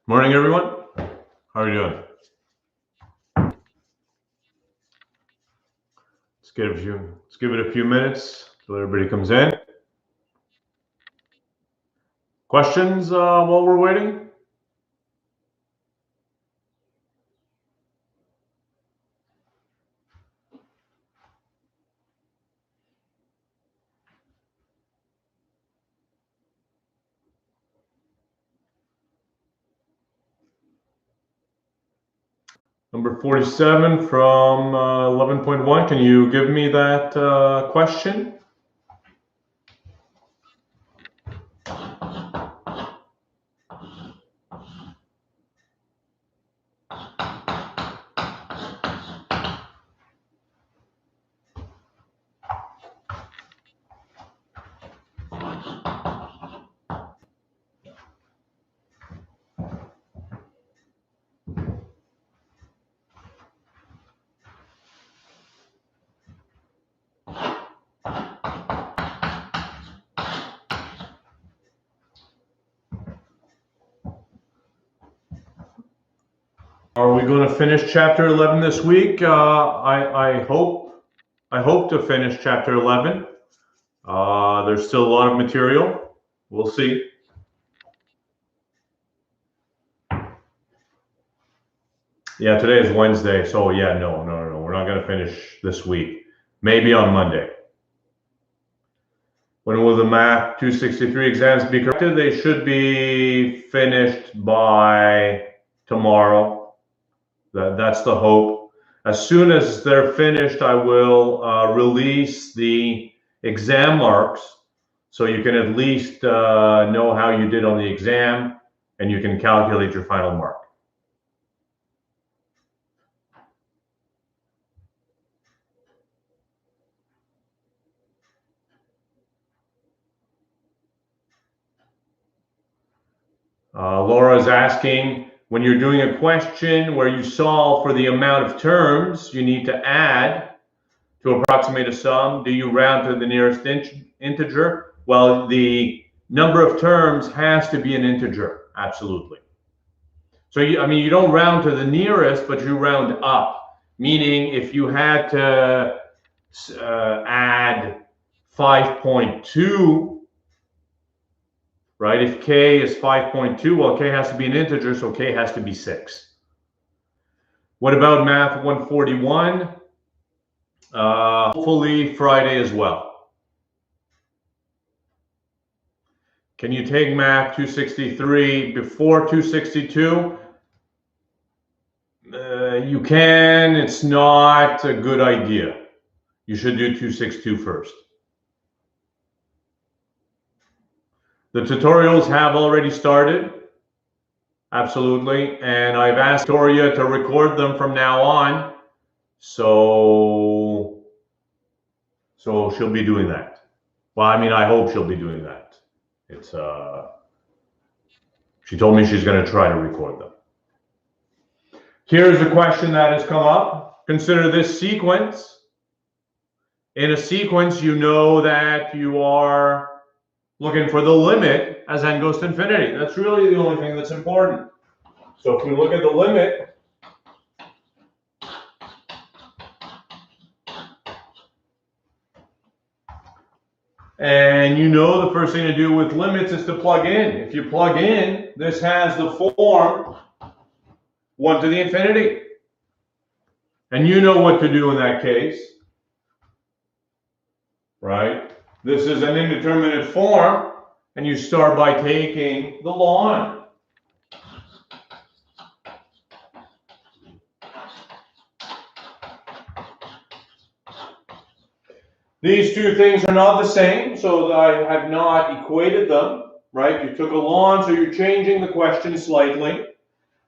Morning, everyone. How are you doing? Let's give it a few minutes till everybody comes in. Questions while we're waiting? Number 47 from 11.1. Can you give me that question? Are we going to finish chapter 11 this week? I hope to finish chapter 11. There's still a lot of material. We'll see. Yeah, today is Wednesday, so yeah, no. We're not going to finish this week. Maybe on Monday. When will the Math 263 exams be corrected? They should be finished by tomorrow. That's the hope. As soon as they're finished, I will release the exam marks so you can at least know how you did on the exam and you can calculate your final mark. Laura is asking, when you're doing a question where you solve for the amount of terms you need to add to approximate a sum, do you round to the nearest integer? Well, the number of terms has to be an integer, absolutely. So, you don't round to the nearest, but you round up, meaning if you had to add 5.2, right? If k is 5.2, well, k has to be an integer, so k has to be 6. What about Math 141? Hopefully Friday as well. Can you take Math 263 before 262? You can. It's not a good idea. You should do 262 first. The tutorials have already started, absolutely, and I've asked Victoria to record them from now on, so she'll be doing that. Well, I hope she'll be doing that. She told me she's going to try to record them. Here's a question that has come up. Consider this sequence. In a sequence, you know that you are looking for the limit as n goes to infinity. That's really the only thing that's important. So if we look at the limit, and you know the first thing to do with limits is to plug in. If you plug in, this has the form 1 to the infinity. And you know what to do in that case, right? This is an indeterminate form, and you start by taking the ln. These two things are not the same, so I have not equated them, right? You took a ln, so you're changing the question slightly.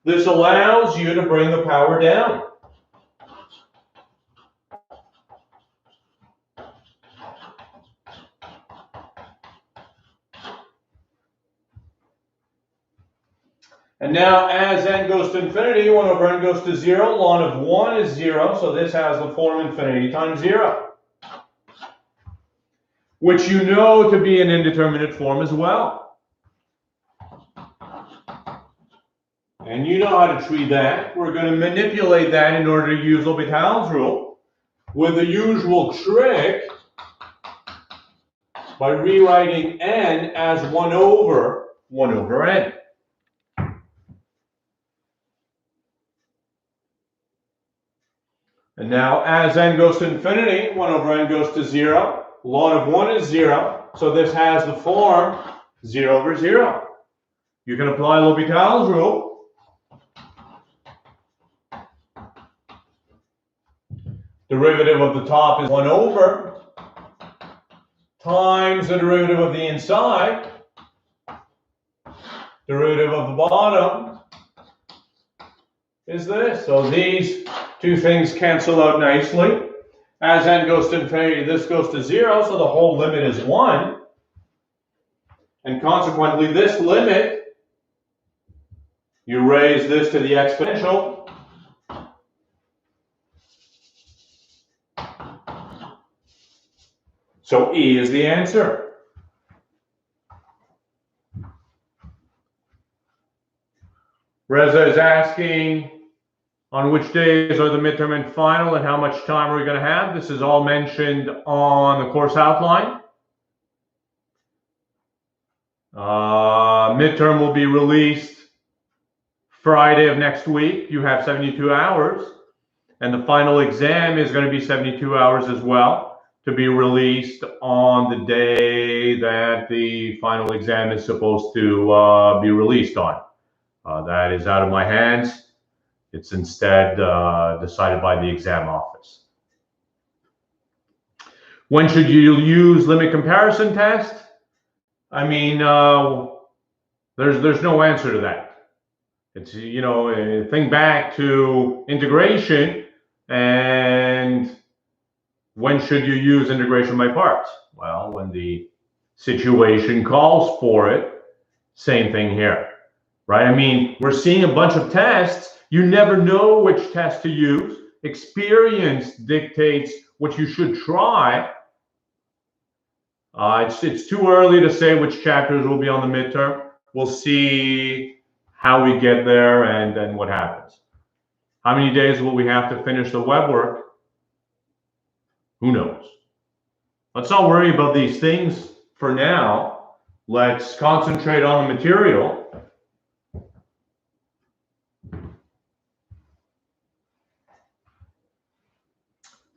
This allows you to bring the power down. And now as n goes to infinity, 1 over n goes to 0. Ln of 1 is 0, so this has the form infinity times 0, which you know to be an indeterminate form as well. And you know how to treat that. We're going to manipulate that in order to use Lomital's rule with the usual trick by rewriting n as 1 over n. And now as n goes to infinity, 1 over n goes to 0. Ln of 1 is 0. So this has the form 0 over 0. You can apply Lomital's rule. Derivative of the top is 1 over times the derivative of the inside. Derivative of the bottom is this. So these two things cancel out nicely. As n goes to infinity, this goes to 0, so the whole limit is 1. And consequently, this limit, you raise this to the exponential. So E is the answer. Reza is asking on which days are the midterm and final and how much time are we going to have. This is all mentioned on the course outline. Midterm will be released Friday of next week. You have 72 hours. And the final exam is going to be 72 hours as well, to be released on the day that the final exam is supposed to be released on. That is out of my hands. It's instead decided by the exam office. When should you use limit comparison test? I mean, there's no answer to that. It's, you know, think back to integration, and when should you use integration by parts? Well, when the situation calls for it. Same thing here, right? I mean, we're seeing a bunch of tests. You never know which test to use. Experience dictates what you should try. It's too early to say which chapters will be on the midterm. We'll see how we get there and what happens. How many days will we have to finish the web work? Who knows? Let's not worry about these things for now. Let's concentrate on the material.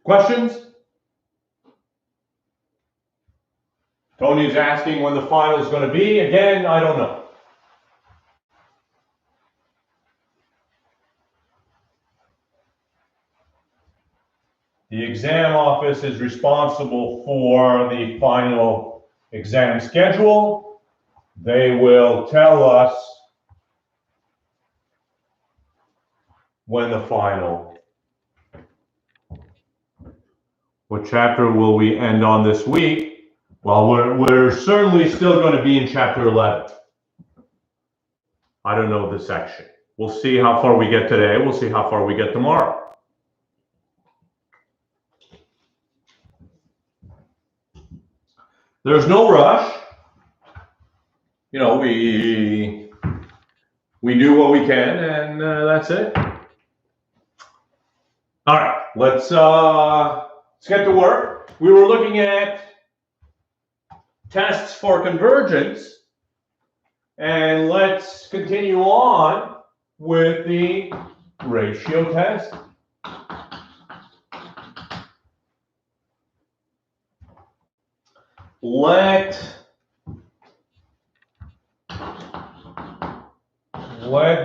Questions? Tony's asking when the final is going to be. Again, I don't know. The exam office is responsible for the final exam schedule. They will tell us when the final. What chapter will we end on this week? Well, we're certainly still going to be in chapter 11. I don't know this section. We'll see how far we get today. We'll see how far we get tomorrow. There's no rush. You know, we do what we can, and that's it. All right, let's get to work. We were looking at tests for convergence, and let's continue on with the ratio test. Let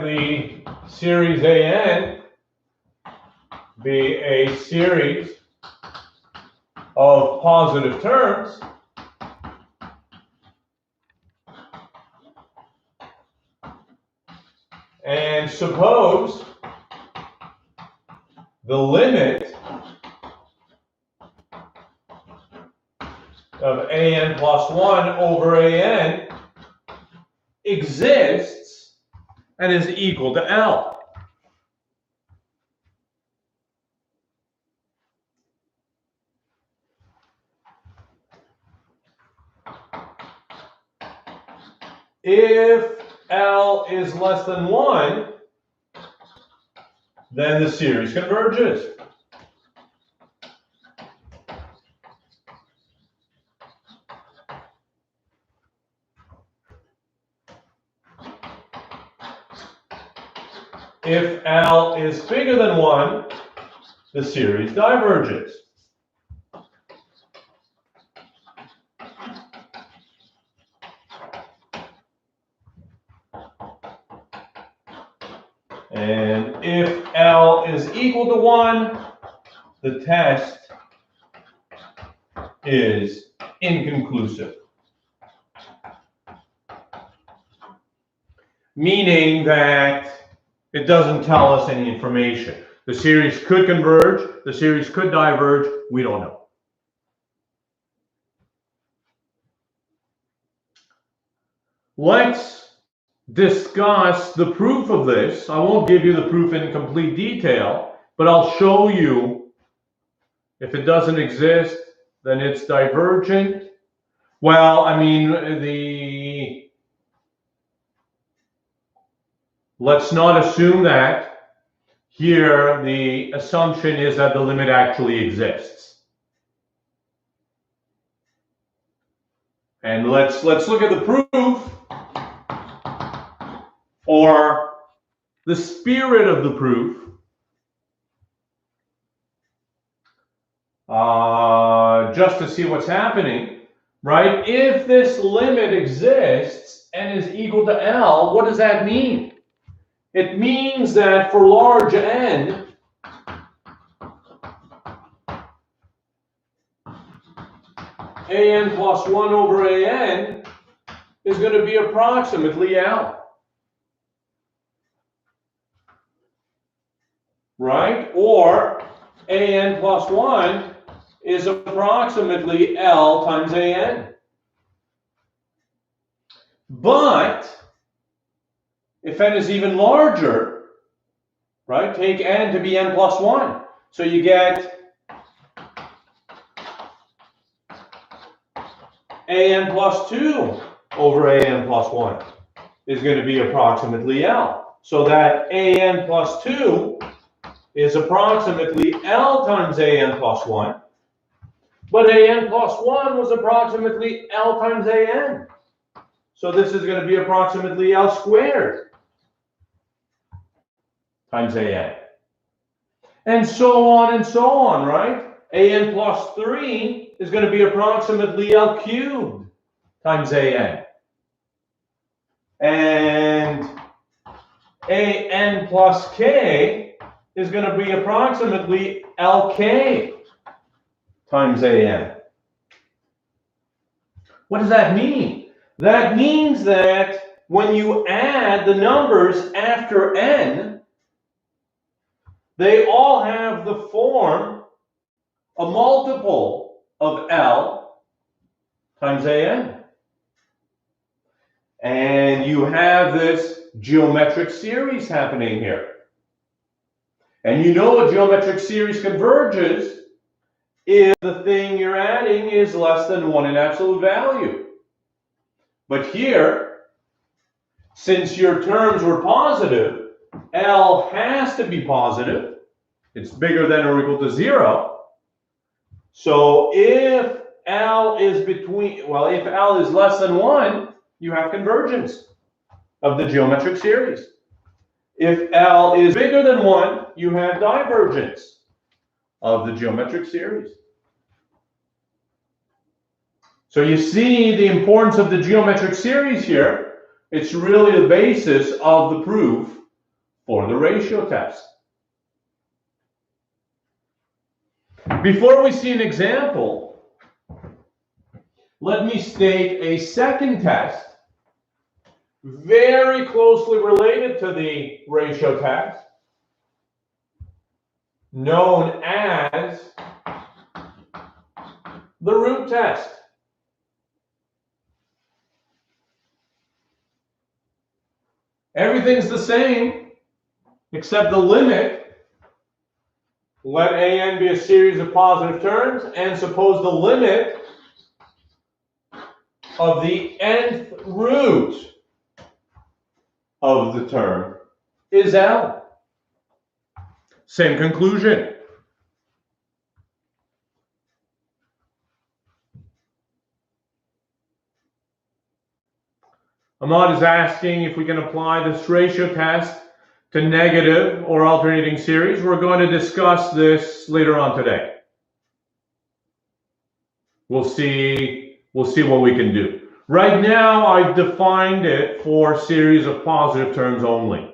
the series AN be a series of positive terms and suppose the limit of AN plus 1 over AN exists and is equal to L. If L is less than 1, then the series converges. If L is bigger than 1, the series diverges. And if L is equal to 1, the test is inconclusive. Meaning that it doesn't tell us any information. The series could converge, the series could diverge, we don't know. Let's discuss the proof of this. I won't give you the proof in complete detail, but I'll show you if it doesn't exist, then it's divergent. Well, I mean, let's not assume that. Here, the assumption is that the limit actually exists. And let's look at the proof, or the spirit of the proof, just to see what's happening, right? If this limit exists and is equal to L, what does that mean? It means that for large N, AN plus 1 over AN is going to be approximately L. Right? Or AN plus 1 is approximately L times AN. But if N is even larger, right, take N to be N plus 1. So you get AN plus 2 over AN plus 1 is going to be approximately L. So that AN plus 2 is approximately L times AN plus 1. But AN plus 1 was approximately L times AN. So this is going to be approximately L squared times AN. And so on, right? AN plus 3 is going to be approximately L cubed times AN. And AN plus K is going to be approximately LK times AN. What does that mean? That means that when you add the numbers after N, they all have the form, a multiple of L times AN. And you have this geometric series happening here. And you know a geometric series converges if the thing you're adding is less than 1 in absolute value. But here, since your terms were positive, L has to be positive. It's bigger than or equal to 0. So if L is if L is less than 1, you have convergence of the geometric series. If L is bigger than 1, you have divergence of the geometric series. So you see the importance of the geometric series here. It's really the basis of the proof for the ratio test. Before we see an example, let me state a second test very closely related to the ratio test, known as the root test. Everything's the same except the limit. Let AN be a series of positive terms, and suppose the limit of the nth root of the term is L. Same conclusion. Ahmad is asking if we can apply this ratio test to negative or alternating series. We're going to discuss this later on today. We'll see what we can do. Right now, I've defined it for series of positive terms only.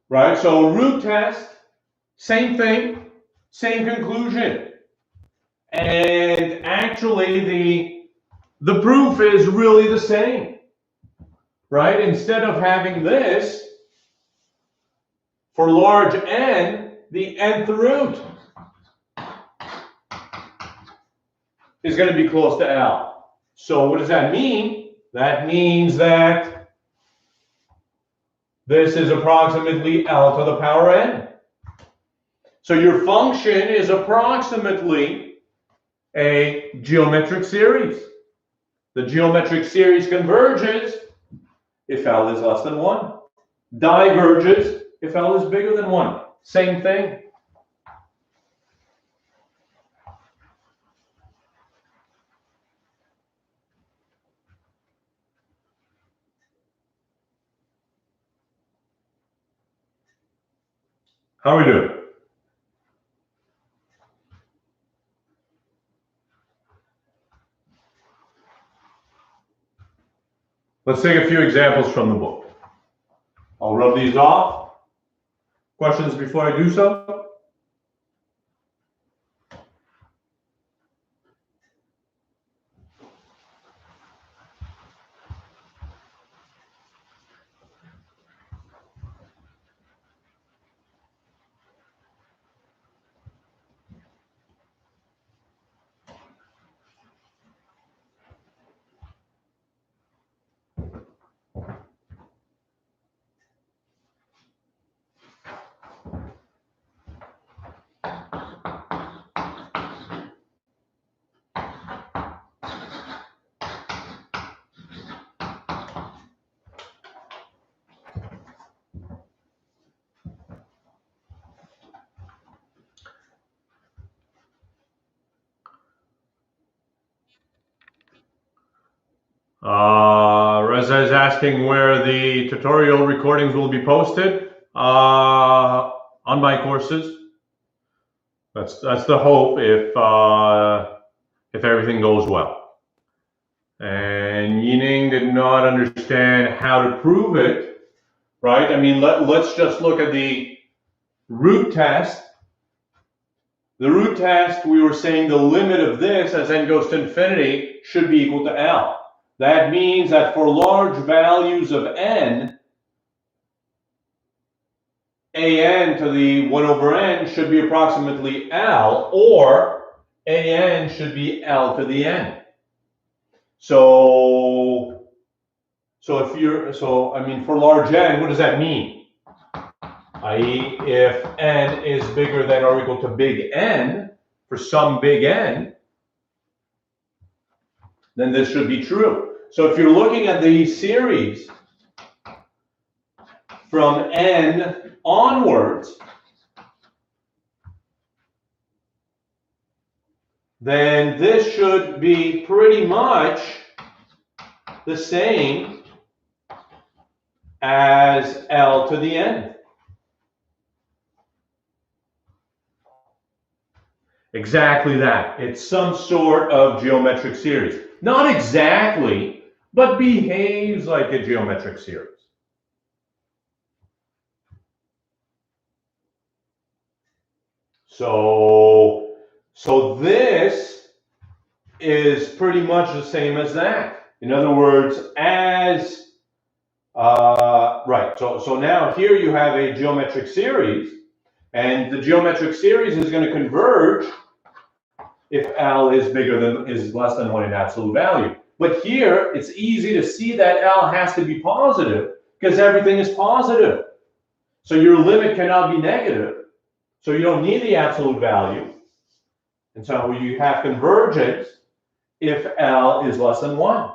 Right, so root test, same thing, same conclusion. And actually, the proof is really the same. Right, instead of having this, for large n, the nth root is going to be close to L. So what does that mean? That means that this is approximately L to the power n. So your function is approximately a geometric series. The geometric series converges if L is less than 1. Diverges if L is bigger than 1. Same thing. How are we doing? Let's take a few examples from the book. I'll rub these off. Questions before I do so? Reza is asking where the tutorial recordings will be posted. On my courses. That's the hope if everything goes well. And Yining did not understand how to prove it, right? I mean, let's just look at the root test. The root test, we were saying the limit of this as n goes to infinity should be equal to L. That means that for large values of n, an to the 1 over n should be approximately L, or an should be L to the n. So I mean, for large n, what does that mean? i.e., if n is bigger than or equal to big N, for some big N, then this should be true. So if you're looking at the series from n onwards, then this should be pretty much the same as L to the n. Exactly that. It's some sort of geometric series. Not exactly, but behaves like a geometric series. So this is pretty much the same as that. In other words, as right. So now here you have a geometric series, and the geometric series is going to converge if L is less than 1 in absolute value. But here it's easy to see that L has to be positive because everything is positive. So your limit cannot be negative. So you don't need the absolute value. And so you have convergence if L is less than 1.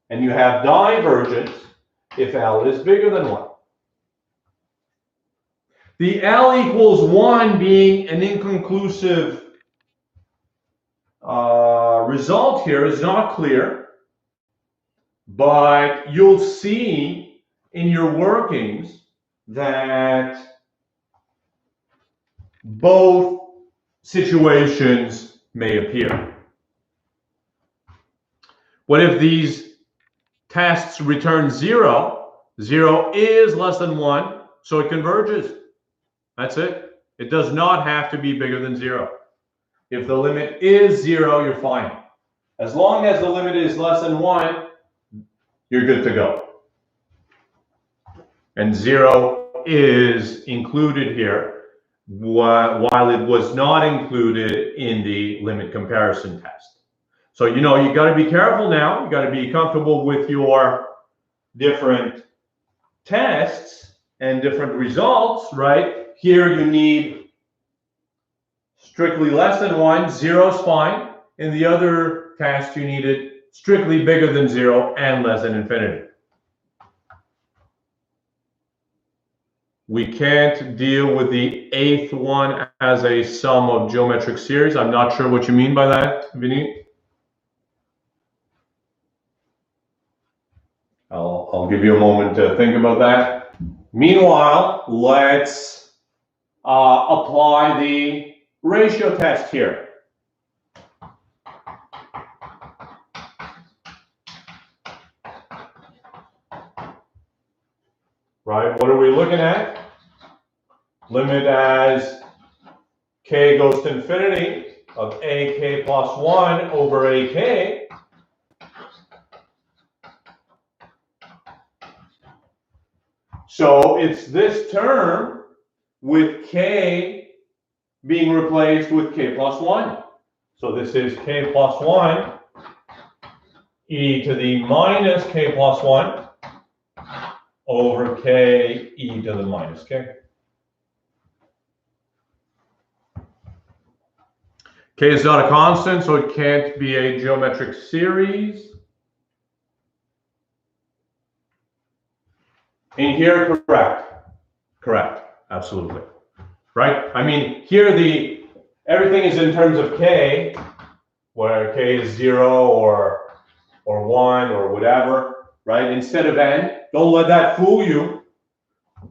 And you have divergence if L is bigger than 1. The L equals 1 being an inconclusive result here is not clear, but you'll see in your workings that both situations may appear. What if these tests return 0? 0 is less than 1, so it converges. That's it. It does not have to be bigger than 0. If the limit is 0, you're fine. As long as the limit is less than 1, you're good to go. And 0 is included here, while it was not included in the limit comparison test. So, you know, you got to be careful now. You got to be comfortable with your different tests and different results, right? Here you need strictly less than 1, 0 is fine. In the other test, you needed strictly bigger than 0 and less than infinity. We can't deal with the 8th one as a sum of geometric series. I'm not sure what you mean by that, Vinny. I'll give you a moment to think about that. Meanwhile, let's apply the ratio test here. Right, what are we looking at? Limit as k goes to infinity of ak plus 1 over ak. So it's this term with k being replaced with k plus 1. So this is k plus 1 e to the minus k plus 1 over k e to the minus k. K is not a constant, so it can't be a geometric series. In here, correct. Correct, absolutely. Right? I mean, here everything is in terms of k, where k is 0 or 1 or whatever, right? Instead of n. Don't let that fool you.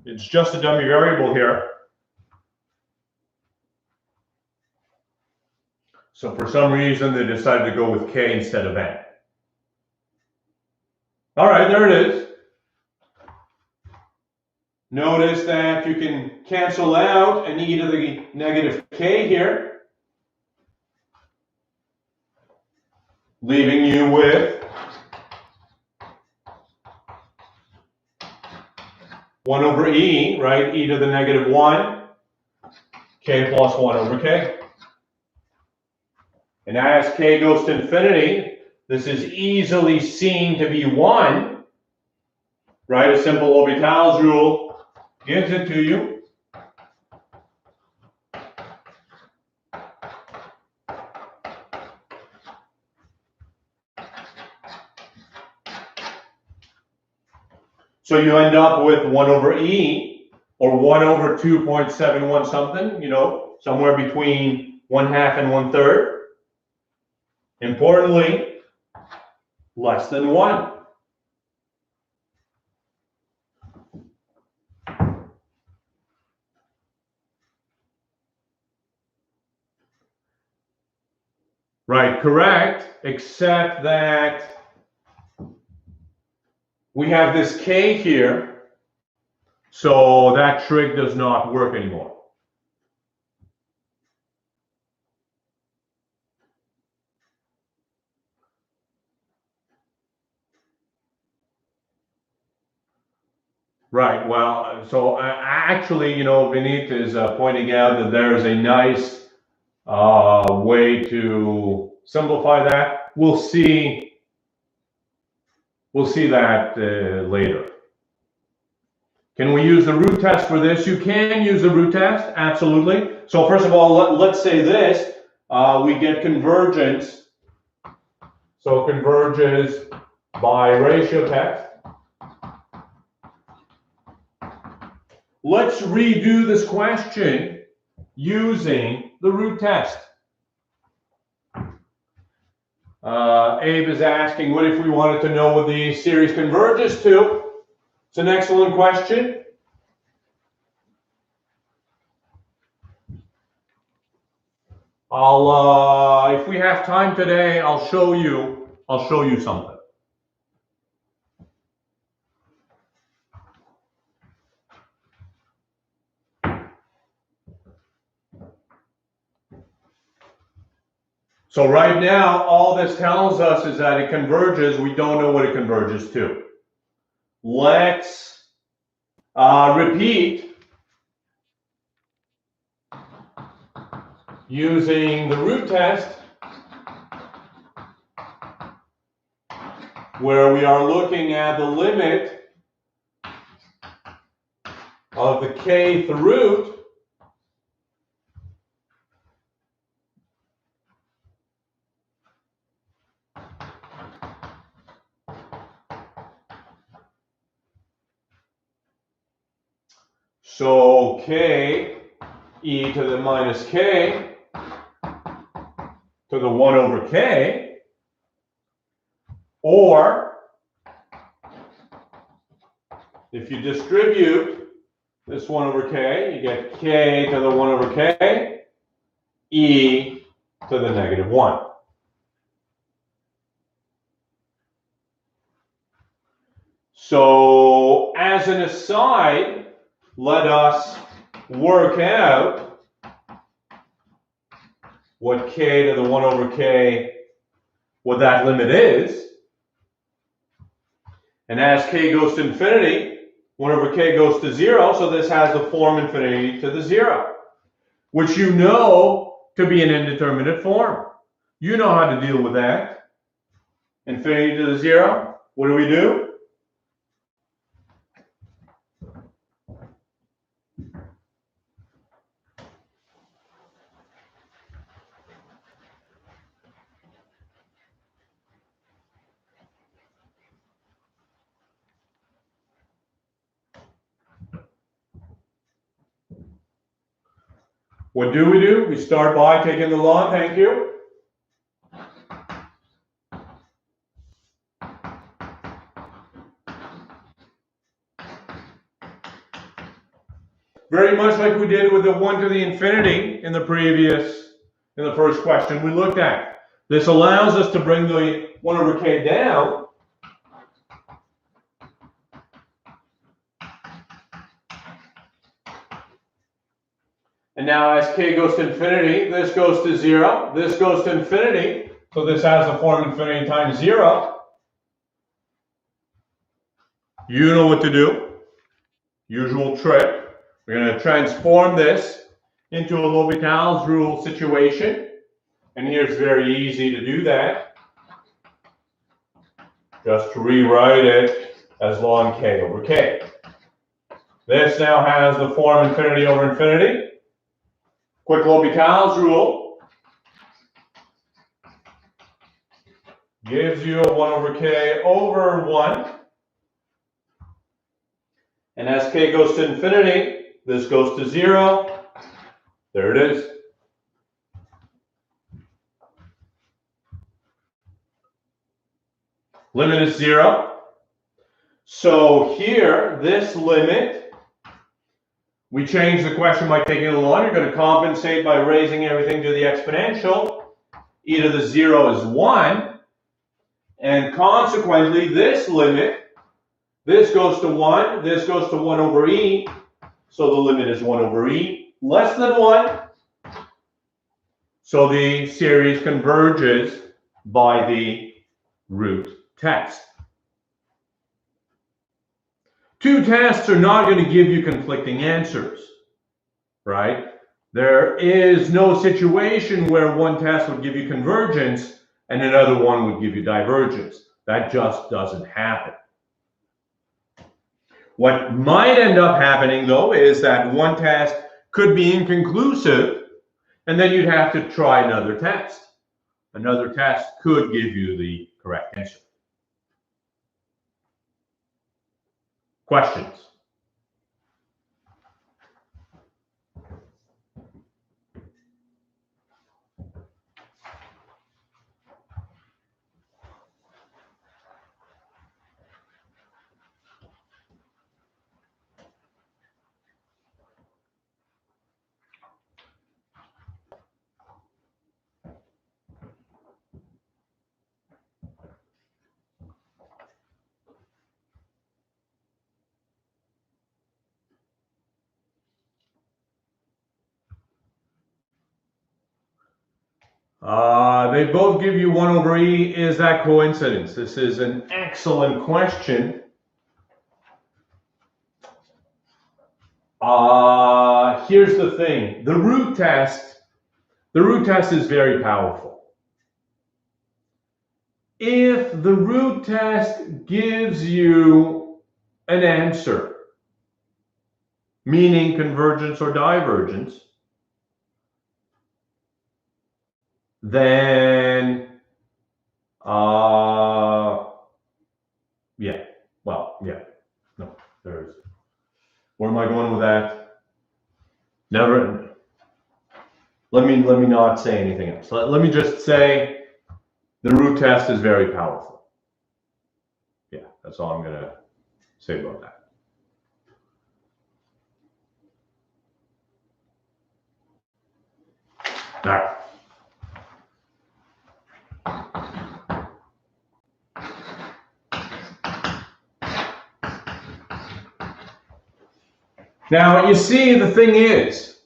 It's just a dummy variable here. So for some reason, they decided to go with k instead of n. All right, there it is. Notice that you can cancel out an e to the negative k here, leaving you with 1 over e, right? E to the negative 1, k plus 1 over k. And as k goes to infinity, this is easily seen to be 1, right? A simple Lomital's rule gives it to you. So you end up with 1 over e, or 1 over 2.71 something, you know, somewhere between 1/2 and 1/3. Importantly, less than 1. Right, correct, except that we have this k here, so that trick does not work anymore. Right, well, so actually, you know, Vinit is pointing out that there is a nice way to simplify that. We'll see that later. Can we use the root test for this? You can use the root test, absolutely. So first of all, let's say this. We get convergence. So converges by ratio test. Let's redo this question using the root test. Abe is asking, what if we wanted to know what the series converges to? It's an excellent question. If we have time today, I'll show you something. So right now, all this tells us is that it converges. We don't know what it converges to. Let's repeat using the root test, where we are looking at the limit of the kth root so k e to the minus k to the 1 over k, or if you distribute this 1 over k, you get k to the 1 over k, e to the negative 1. So as an aside, let us work out what k to the 1 over k, what that limit is. And as k goes to infinity, 1 over k goes to 0, so this has the form infinity to the 0, which you know to be an indeterminate form. You know how to deal with that. Infinity to the 0, what do? What do? We start by taking the log, thank you. Very much like we did with the 1 to the infinity in the first question we looked at. This allows us to bring the 1 over k down. And now as k goes to infinity, this goes to 0, this goes to infinity, so this has the form infinity times 0. You know what to do. Usual trick. We're going to transform this into a Lomital's rule situation. And here's very easy to do that. Just rewrite it as log k over k. This now has the form infinity over infinity. Quick Lomital's rule gives you a 1 over k over 1. And as k goes to infinity, this goes to 0. There it is. Limit is 0. So here, this limit, we change the question by taking the log. You're going to compensate by raising everything to the exponential. E to the 0 is 1. And consequently, this limit, this goes to 1, this goes to 1 over e. So the limit is 1 over e, less than 1. So the series converges by the root test. Two tests are not going to give you conflicting answers, right? There is no situation where one test would give you convergence and another one would give you divergence. That just doesn't happen. What might end up happening, though, is that one test could be inconclusive, and then you'd have to try another test. Another test could give you the correct answer. Questions? They both give you 1 over e. Is that coincidence? This is an excellent question. Here's the thing. The root test is very powerful. If the root test gives you an answer, meaning convergence or divergence, then where am I going with that? Never. Let me not say anything else. Let me just say the root test is very powerful. Yeah, that's all I'm going to say about that. All right. Now, you see, the thing is,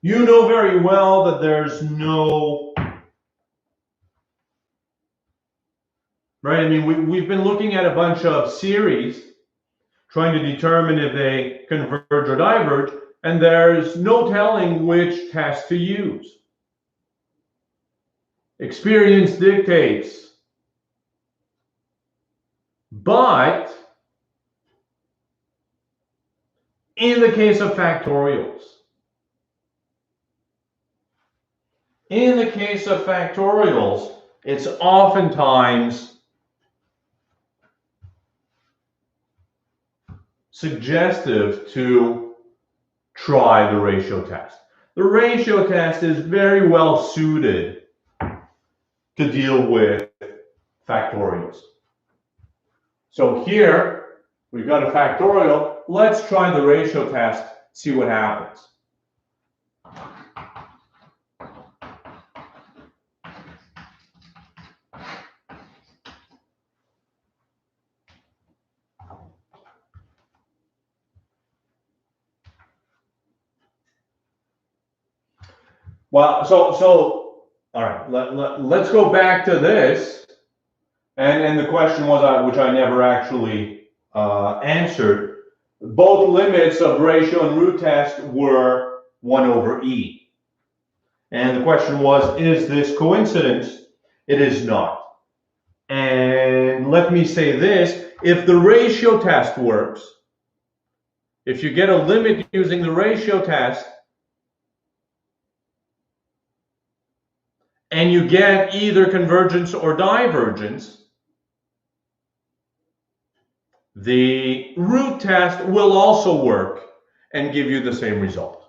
you know very well that there's no, right? I mean, we've been looking at a bunch of series trying to determine if they converge or diverge, and there's no telling which test to use. Experience dictates. But in the case of factorials, it's oftentimes suggestive to try the ratio test. The ratio test is very well suited to deal with factorials. So here, we've got a factorial. Let's try the ratio test, see what happens. Well, so all right, let's go back to this. And the question was, which I never actually answered, both limits of ratio and root test were 1 over e. And the question was, is this coincidence? It is not. And let me say this, if the ratio test works, if you get a limit using the ratio test, and you get either convergence or divergence, the root test will also work and give you the same result.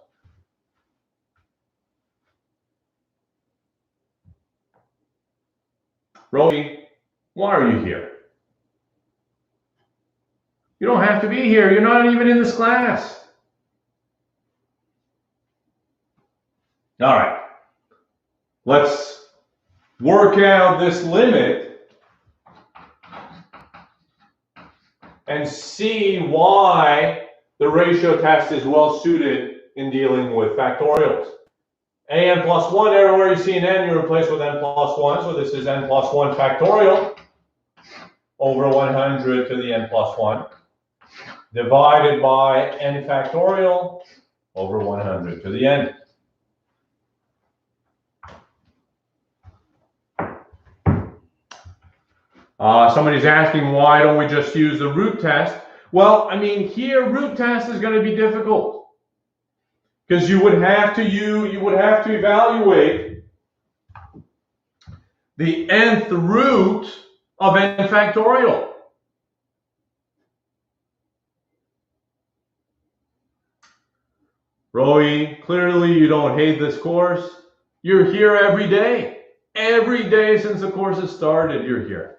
Rosie, why are you here? You don't have to be here. You're not even in this class. All right. Let's work out this limit and see why the ratio test is well suited in dealing with factorials. An plus 1, everywhere you see an n, you replace with n plus 1. So this is n plus 1 factorial over 100 to the n plus 1 divided by n factorial over 100 to the n. Somebody's asking, why don't we just use the root test? Well, I mean, here root test is going to be difficult because you would have to evaluate the nth root of n factorial. Roy, clearly you don't hate this course. You're here every day. Every day since the course has started, you're here.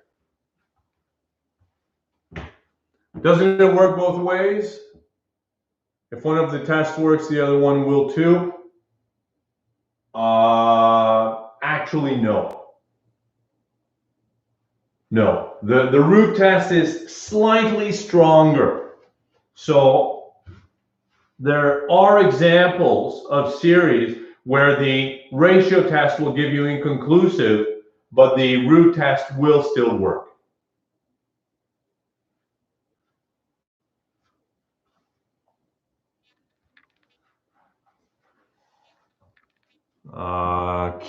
Doesn't it work both ways? If one of the tests works, the other one will too? Actually, no. No. The root test is slightly stronger. So there are examples of series where the ratio test will give you inconclusive, but the root test will still work.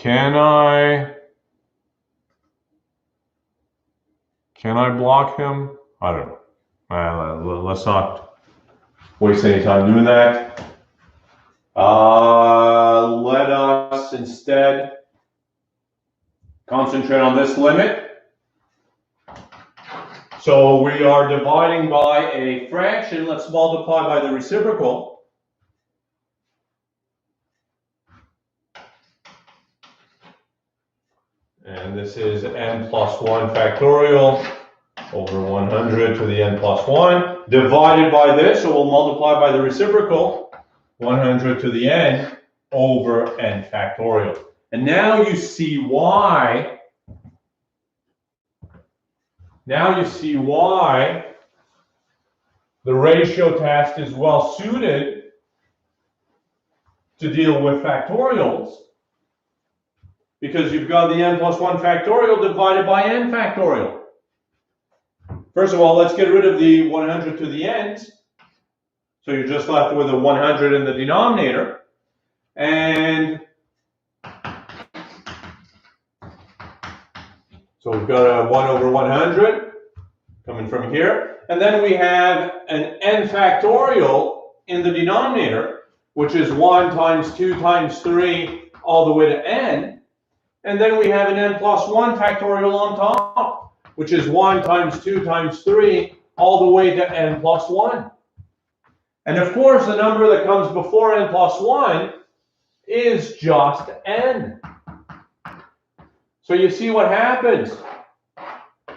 Can I block him? I don't know. Let's not waste any time doing that. Let us instead concentrate on this limit. So we are dividing by a fraction. Let's multiply by the reciprocal. And this is n plus 1 factorial over 100 to the n plus 1 divided by this, so we'll multiply by the reciprocal, 100 to the n over n factorial. And now you see why. Now you see why the ratio test is well suited to deal with factorials, because you've got the n plus 1 factorial divided by n factorial. First of all, let's get rid of the 100 to the n's. So you're just left with a 100 in the denominator. And so we've got a 1 over 100 coming from here. And then we have an n factorial in the denominator, which is 1 times 2 times 3 all the way to n. And then we have an n plus 1 factorial on top, which is 1 times 2 times 3 all the way to n plus 1. And of course, the number that comes before n plus 1 is just n. So you see what happens.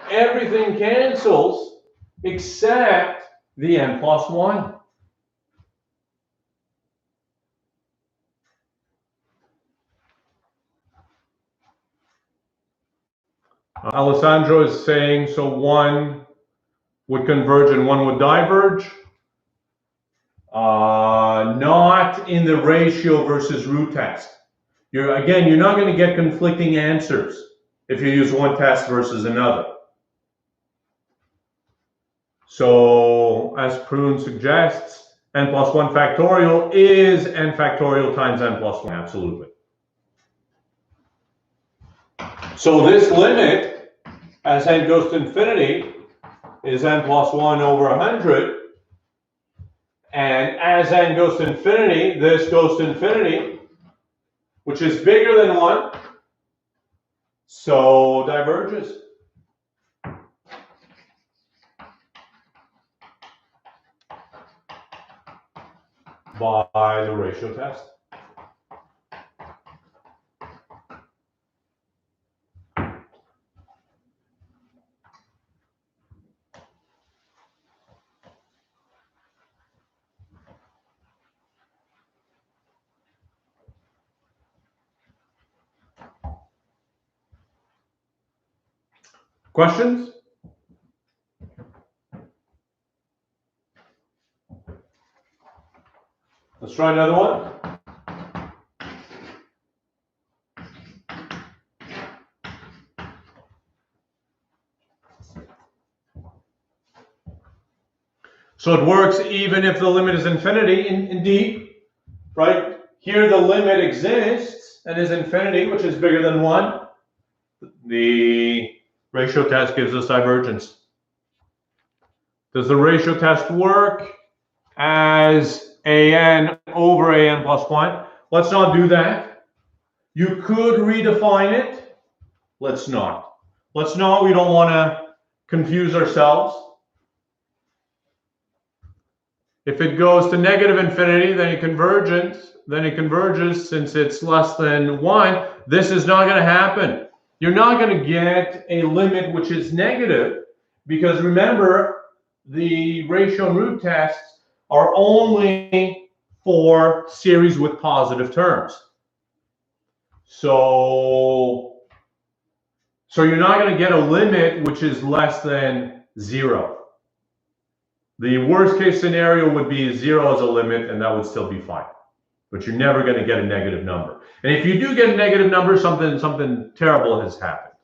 Everything cancels except the n plus 1. Alessandro is saying, so one would converge and one would diverge. Not in the ratio versus root test. You're not going to get conflicting answers if you use one test versus another. So, as Prune suggests, n plus 1 factorial is n factorial times n plus 1, absolutely. So this limit, as n goes to infinity, is n plus 1 over 100. And as n goes to infinity, this goes to infinity, which is bigger than 1. So diverges. By the ratio test. Questions? Let's try another one. So it works even if the limit is infinity, indeed, right? Here the limit exists and is infinity, which is bigger than 1. The ratio test gives us divergence. Does the ratio test work as an over an plus 1? Let's not do that. You could redefine it. Let's not. Let's not. We don't want to confuse ourselves. If it goes to negative infinity, then it converges since it's less than 1. This is not going to happen. You're not going to get a limit which is negative, because remember, the ratio and root tests are only for series with positive terms. So you're not going to get a limit which is less than 0. The worst case scenario would be 0 as a limit, and that would still be fine. But you're never going to get a negative number. And if you do get a negative number, something terrible has happened.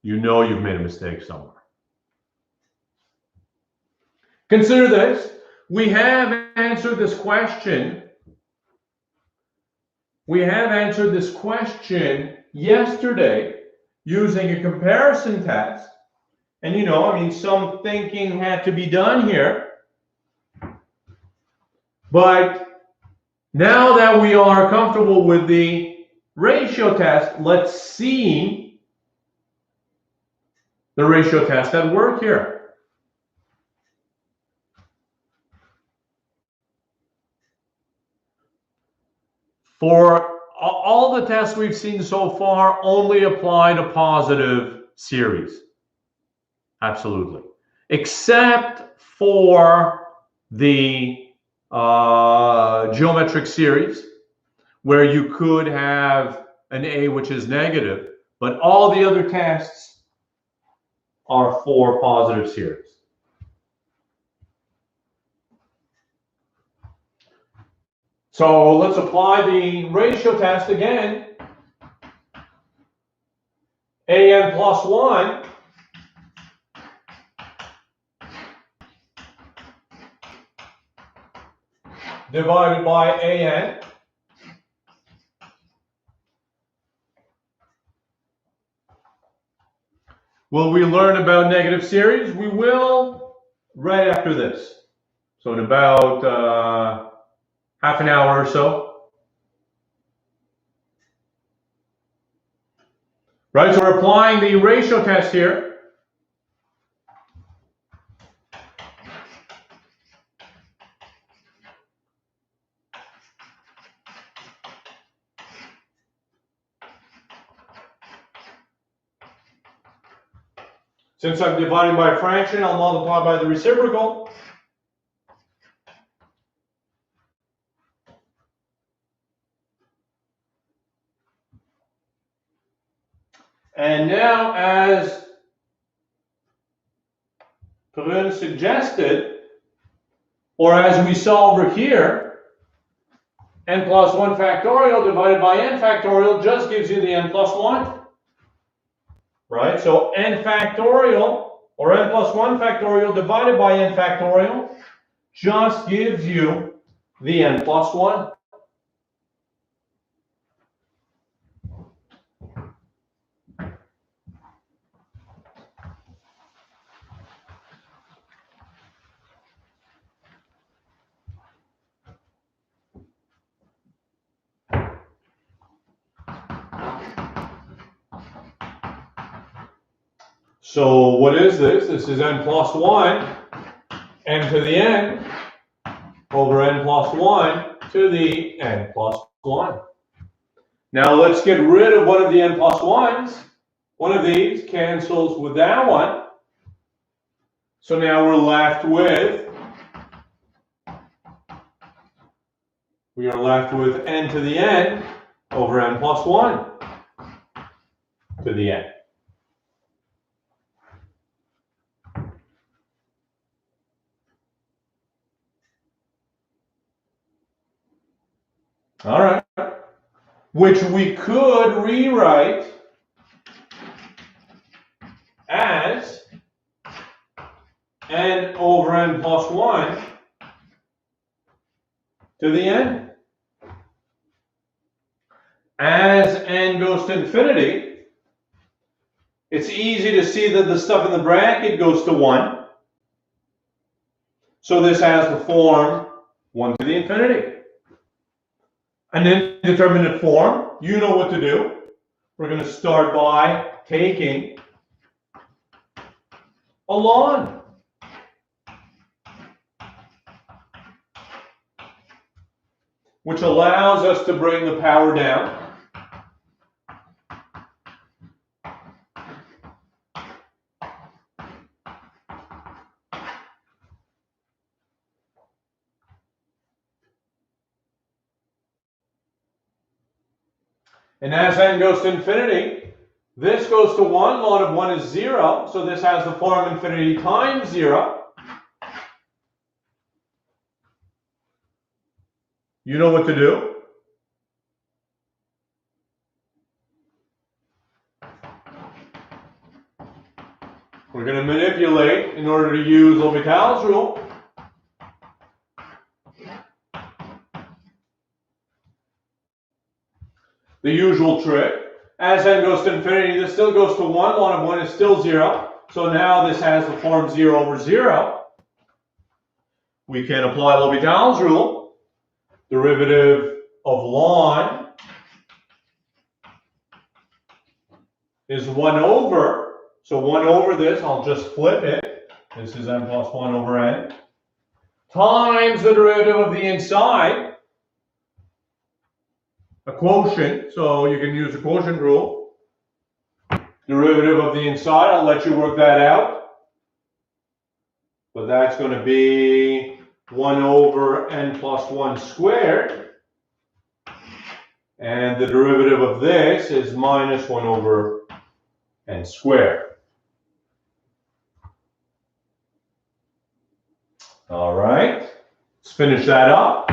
You know you've made a mistake somewhere. Consider this. We have answered this question. We have answered this question yesterday using a comparison test. And you know, I mean, some thinking had to be done here. But now that we are comfortable with the ratio test, let's see the ratio test at work here. For all the tests we've seen so far, only apply to positive series. Absolutely. Except for the geometric series, where you could have an A which is negative, but all the other tests are for positive series. So let's apply the ratio test again. AN plus 1 divided by AN Will we learn about negative series? We will right after this. So in about half an hour or so. Right, so we're applying the ratio test here. Since I'm dividing by a fraction, I'll multiply by the reciprocal. And now, as Perrin suggested, or as we saw over here, n plus 1 factorial divided by n factorial just gives you the n plus 1. Right? So n factorial, or n plus 1 factorial divided by n factorial just gives you the n plus 1. So what is this? This is n plus 1, n to the n, over n plus 1 to the n plus 1. Now let's get rid of one of the n plus 1s. One of these cancels with that one. So now we're left with, n to the n over n plus 1 to the n. All right, which we could rewrite as n over n plus 1 to the n. As n goes to infinity, it's easy to see that the stuff in the bracket goes to 1. So this has the form 1 to the infinity. An indeterminate form, you know what to do. We're going to start by taking a ln. which allows us to bring the power down. And as n goes to infinity, this goes to 1, ln of 1 is 0, so this has the form infinity times 0. You know what to do. We're going to manipulate in order to use Lomital's rule. The usual trick. As n goes to infinity, this still goes to 1. Ln of 1 is still 0. So now this has the form 0 over 0. We can apply Lomital's rule. Derivative of ln is 1 over. So 1 over this, I'll just flip it. This is n plus 1 over n. Times the derivative of the inside. A quotient, so you can use the quotient rule. Derivative of the inside, I'll let you work that out. But that's going to be 1 over n plus 1 squared. And the derivative of this is minus 1 over n squared. All right, let's finish that up.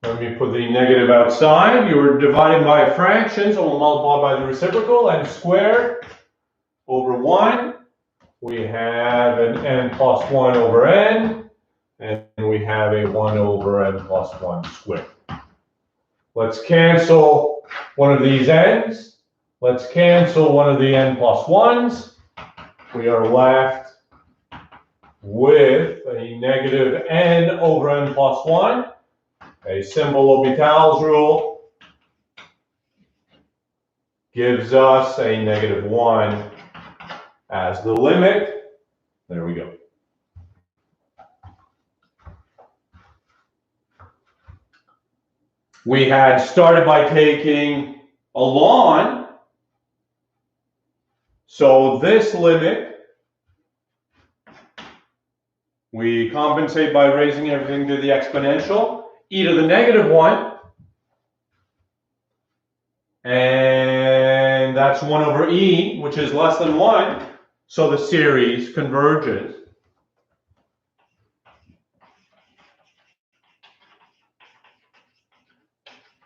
Let me put the negative outside. You were dividing by a fraction, so we'll multiply by the reciprocal, n squared over 1. We have an n plus 1 over n, and we have a 1 over n plus 1 squared. Let's cancel one of these n's. Let's cancel one of the n plus 1's. We are left with a negative n over n plus 1. A simple Lomital's rule gives us a negative 1 as the limit. There we go. We had started by taking a ln. So this limit, we compensate by raising everything to the exponential. E to the negative 1, and that's 1 over e, which is less than 1, so the series converges.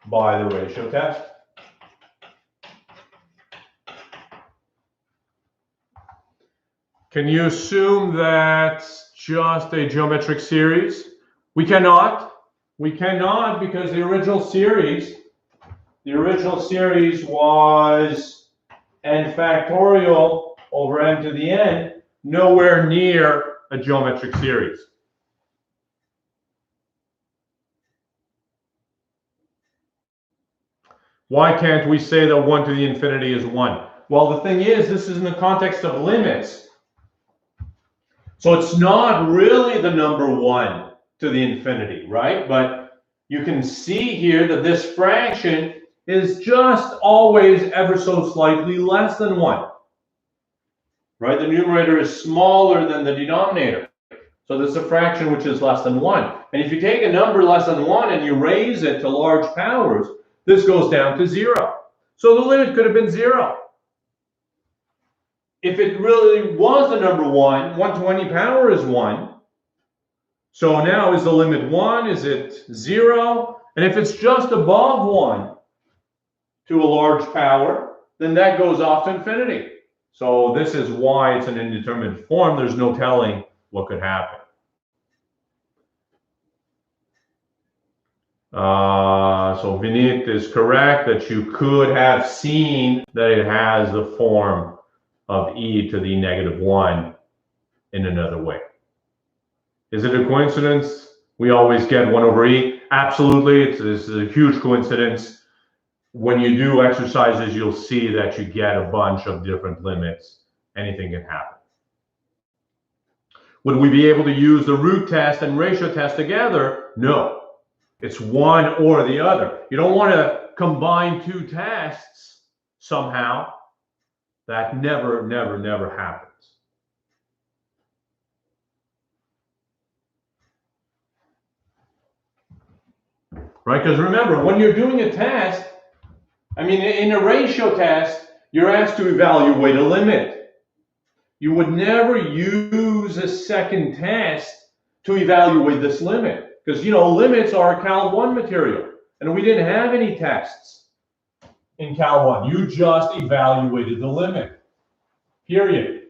By the ratio test. Can you assume that's just a geometric series? We cannot. We cannot, because the original series was n factorial over n to the n, nowhere near a geometric series. Why can't we say that 1 to the infinity is 1? Well, the thing is, this is in the context of limits. So it's not really the number 1 to the infinity, right? But you can see here that this fraction is just always ever so slightly less than 1, right? The numerator is smaller than the denominator. So this is a fraction which is less than 1. And if you take a number less than 1 and you raise it to large powers, this goes down to 0. So the limit could have been 0. If it really was the number 1, 1 to any power is 1. So now is the limit 1? Is it 0? And if it's just above 1 to a large power, then that goes off to infinity. So this is why it's an indeterminate form. There's no telling what could happen. So Vinit is correct that you could have seen that it has the form of e to the negative 1 in another way. Is it a coincidence we always get 1 over e? Absolutely, it's a huge coincidence. When you do exercises, you'll see that you get a bunch of different limits. Anything can happen. Would we be able to use the root test and ratio test together? No. It's one or the other. You don't want to combine two tests somehow. That never happens. Right? Because remember, when you're doing a test, I mean, in a ratio test, you're asked to evaluate a limit. You would never use a second test to evaluate this limit. Because, you know, limits are Cal 1 material. And we didn't have any tests in Cal 1. You just evaluated the limit. Period.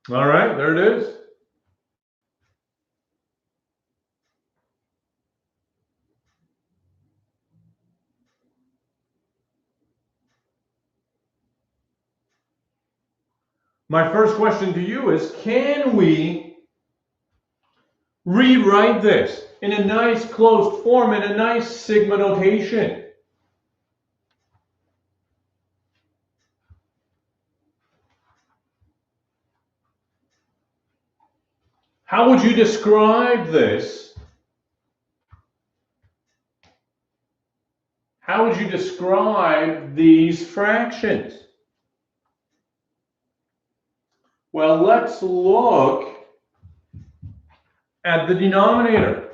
All right, there it is. My first question to you is, can we rewrite this in a nice closed form, in a nice sigma notation? How would you describe this? How would you describe these fractions? Well, let's look at the denominator.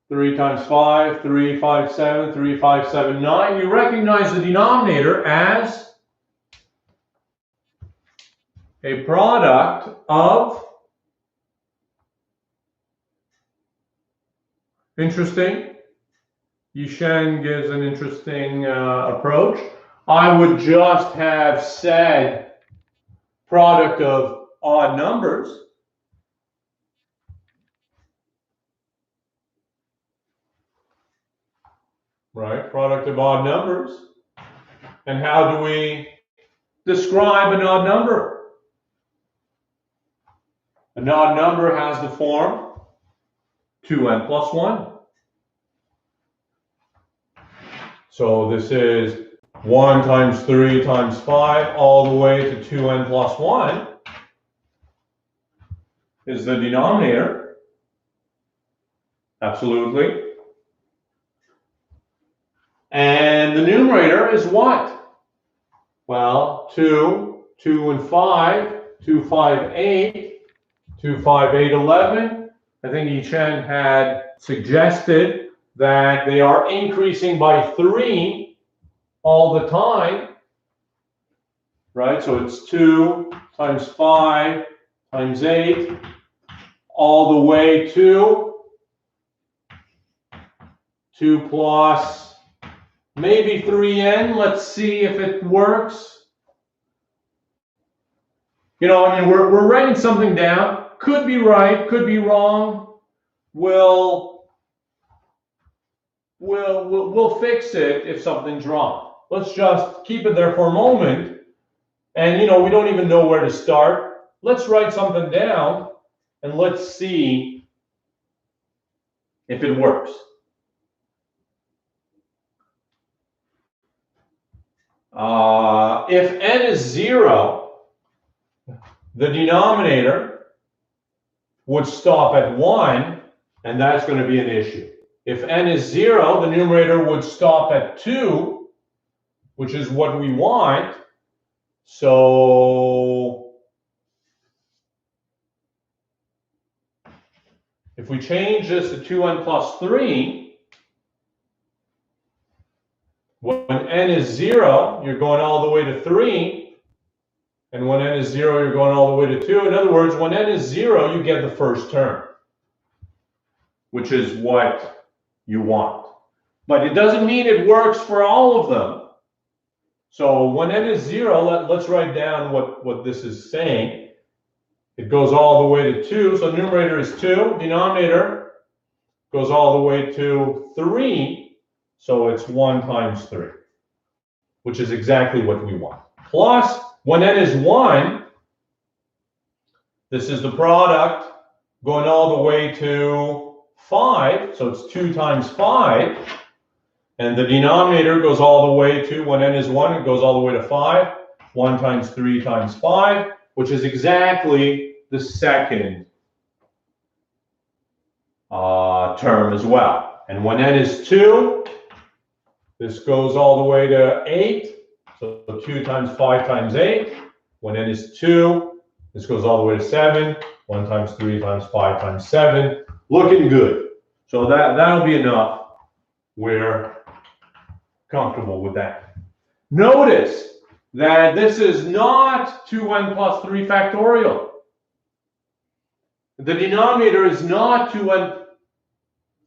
3 times 5, 3, 5, 7, 3, 5, 7, 9. You recognize the denominator as a product of, interesting, Yishen gives an interesting approach. I would just have said product of odd numbers. Right, product of odd numbers. And how do we describe an odd number? An odd number has the form 2n plus 1. So this is 1 times 3 times 5 all the way to 2n plus 1 is the denominator. Absolutely. And the numerator is what? Well, 2, 2 and 5, 2, 5, 8, 2, 5, 8, 11. I think Yishen had suggested that they are increasing by 3 all the time, right? So it's 2 times 5 times 8 all the way to 2 plus maybe 3n. Let's see if it works. You know, I mean, we're writing something down. Could be right, could be wrong. We'll fix it if something's wrong. let's just keep it there for a moment. And, we don't even know where to start. Let's write something down and let's see if it works. If n is 0, the denominator would stop at 1, and that's going to be an issue. If n is 0, the numerator would stop at 2, which is what we want. So if we change this to 2n plus 3, when n is 0, you're going all the way to 3. And when n is 0, you're going all the way to 2. In other words, when n is 0, you get the first term, which is what you want. But it doesn't mean it works for all of them. So when n is 0, let's write down what this is saying. It goes all the way to 2. So numerator is 2. Denominator goes all the way to 3. So it's 1 times 3, which is exactly what we want. Plus, when n is 1, this is the product going all the way to 5. So it's 2 times 5. And the denominator goes all the way to, when n is 1, it goes all the way to 5. 1 times 3 times 5, which is exactly the second term as well. And when n is 2, this goes all the way to 8. So 2 times 5 times 8. When n is 2, this goes all the way to 7. 1 times 3 times 5 times 7. Looking good. So that'll be enough. We're comfortable with that. Notice that this is not 2n plus 3 factorial. The denominator is not 2n,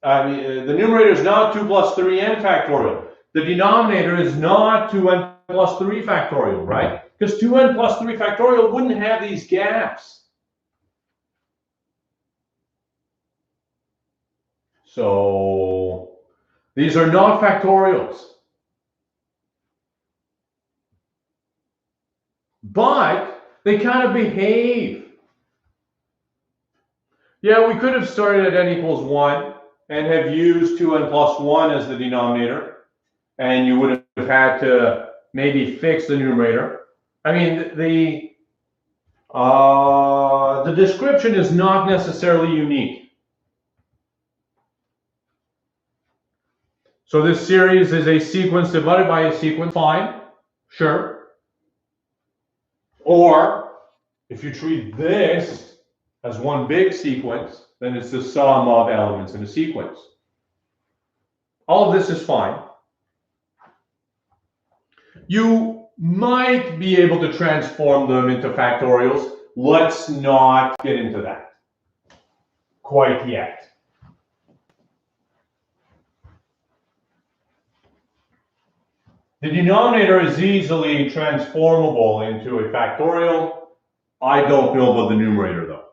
the numerator is not 2 plus 3n factorial. The denominator is not 2n plus 3 factorial, right? Because 2n plus 3 factorial wouldn't have these gaps. So these are not factorials. But they kind of behave. Yeah, we could have started at n equals 1 and have used 2n plus 1 as the denominator. And you would have had to maybe fix the numerator. I mean, the description is not necessarily unique. So this series is a sequence divided by a sequence. Fine, sure. Or if you treat this as one big sequence, then it's the sum of elements in a sequence. All of this is fine. You might be able to transform them into factorials. Let's not get into that quite yet. The denominator is easily transformable into a factorial. I don't know about the numerator, though.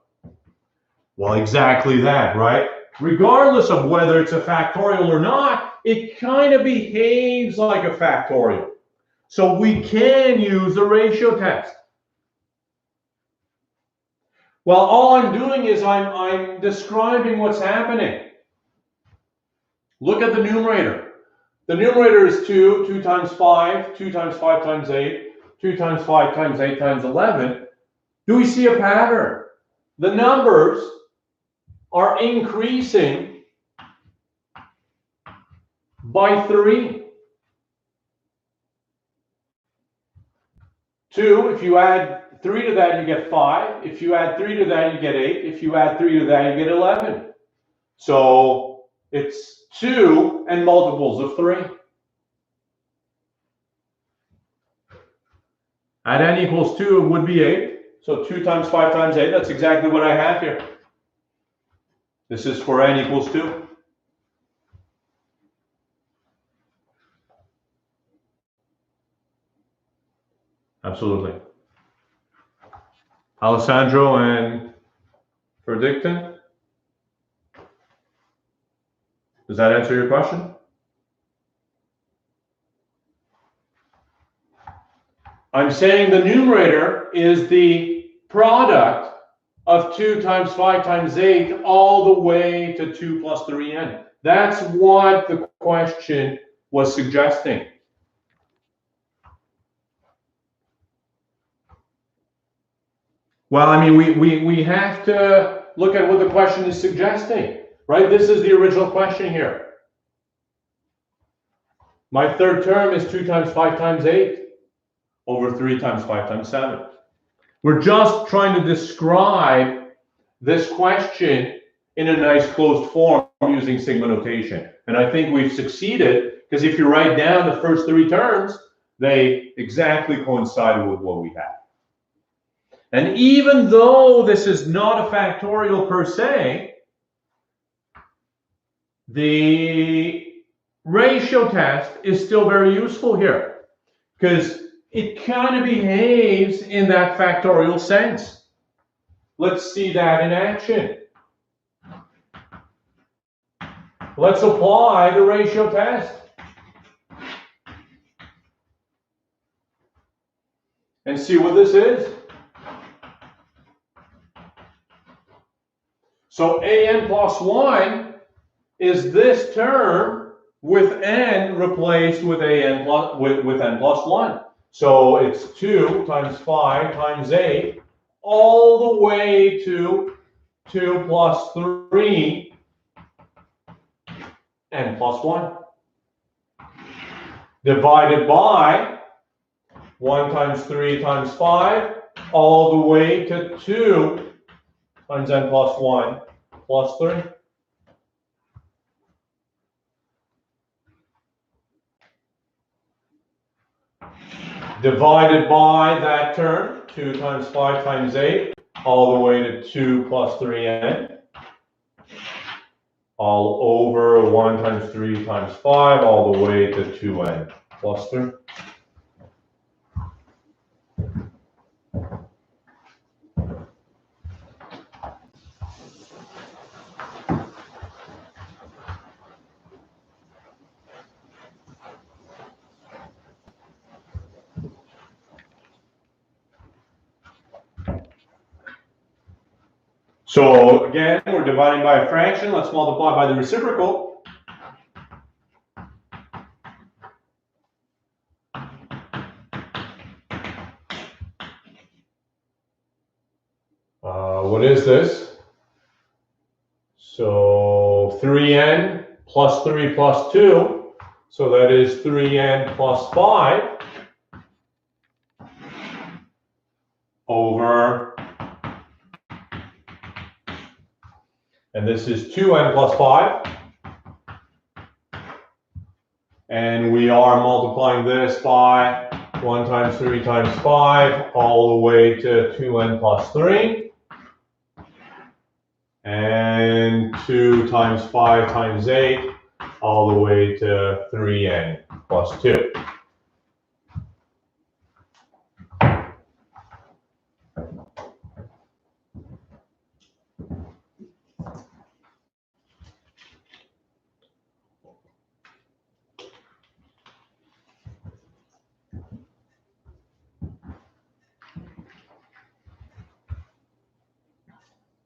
Well, exactly that, right? Regardless of whether it's a factorial or not, it kind of behaves like a factorial. So we can use the ratio test. Well, all I'm doing is I'm describing what's happening. Look at the numerator. The numerator is 2, 2 times 5, 2 times 5 times 8, 2 times 5 times 8 times 11. Do we see a pattern? The numbers are increasing by 3. 2, if you add 3 to that, you get 5. If you add 3 to that, you get 8. If you add 3 to that, you get 11. So it's 2 and multiples of 3. At n equals 2, it would be 8. So 2 times 5 times 8, that's exactly what I have here. This is for n equals 2. Absolutely. Alessandro and Verdicton? Does that answer your question? I'm saying the numerator is the product of 2 times 5 times 8 all the way to 2 plus 3n. That's what the question was suggesting. Well, I mean, we have to look at what the question is suggesting, right? This is the original question here. My third term is 2 times 5 times 8 over 3 times 5 times 7. We're just trying to describe this question in a nice closed form using sigma notation. And I think we've succeeded, because if you write down the first 3 terms, they exactly coincided with what we had. And even though this is not a factorial per se, the ratio test is still very useful here, because it kind of behaves in that factorial sense. Let's see that in action. Let's apply the ratio test. And see what this is. So an plus 1 is this term with n replaced with n plus 1. So it's 2 times 5 times 8 all the way to 2 plus 3 n plus 1 divided by 1 times 3 times 5 all the way to 2 times n plus 1 plus 3. Divided by that term, 2 times 5 times 8, all the way to 2 plus 3n, all over 1 times 3 times 5, all the way to 2n plus 3. So again, we're dividing by a fraction. Let's multiply by the reciprocal. What is this? So 3n plus 3 plus 2. So that is 3n plus 5 over, and this is 2n plus 5. And we are multiplying this by 1 times 3 times 5 all the way to 2n plus 3. And 2 times 5 times 8 all the way to 3n plus 2.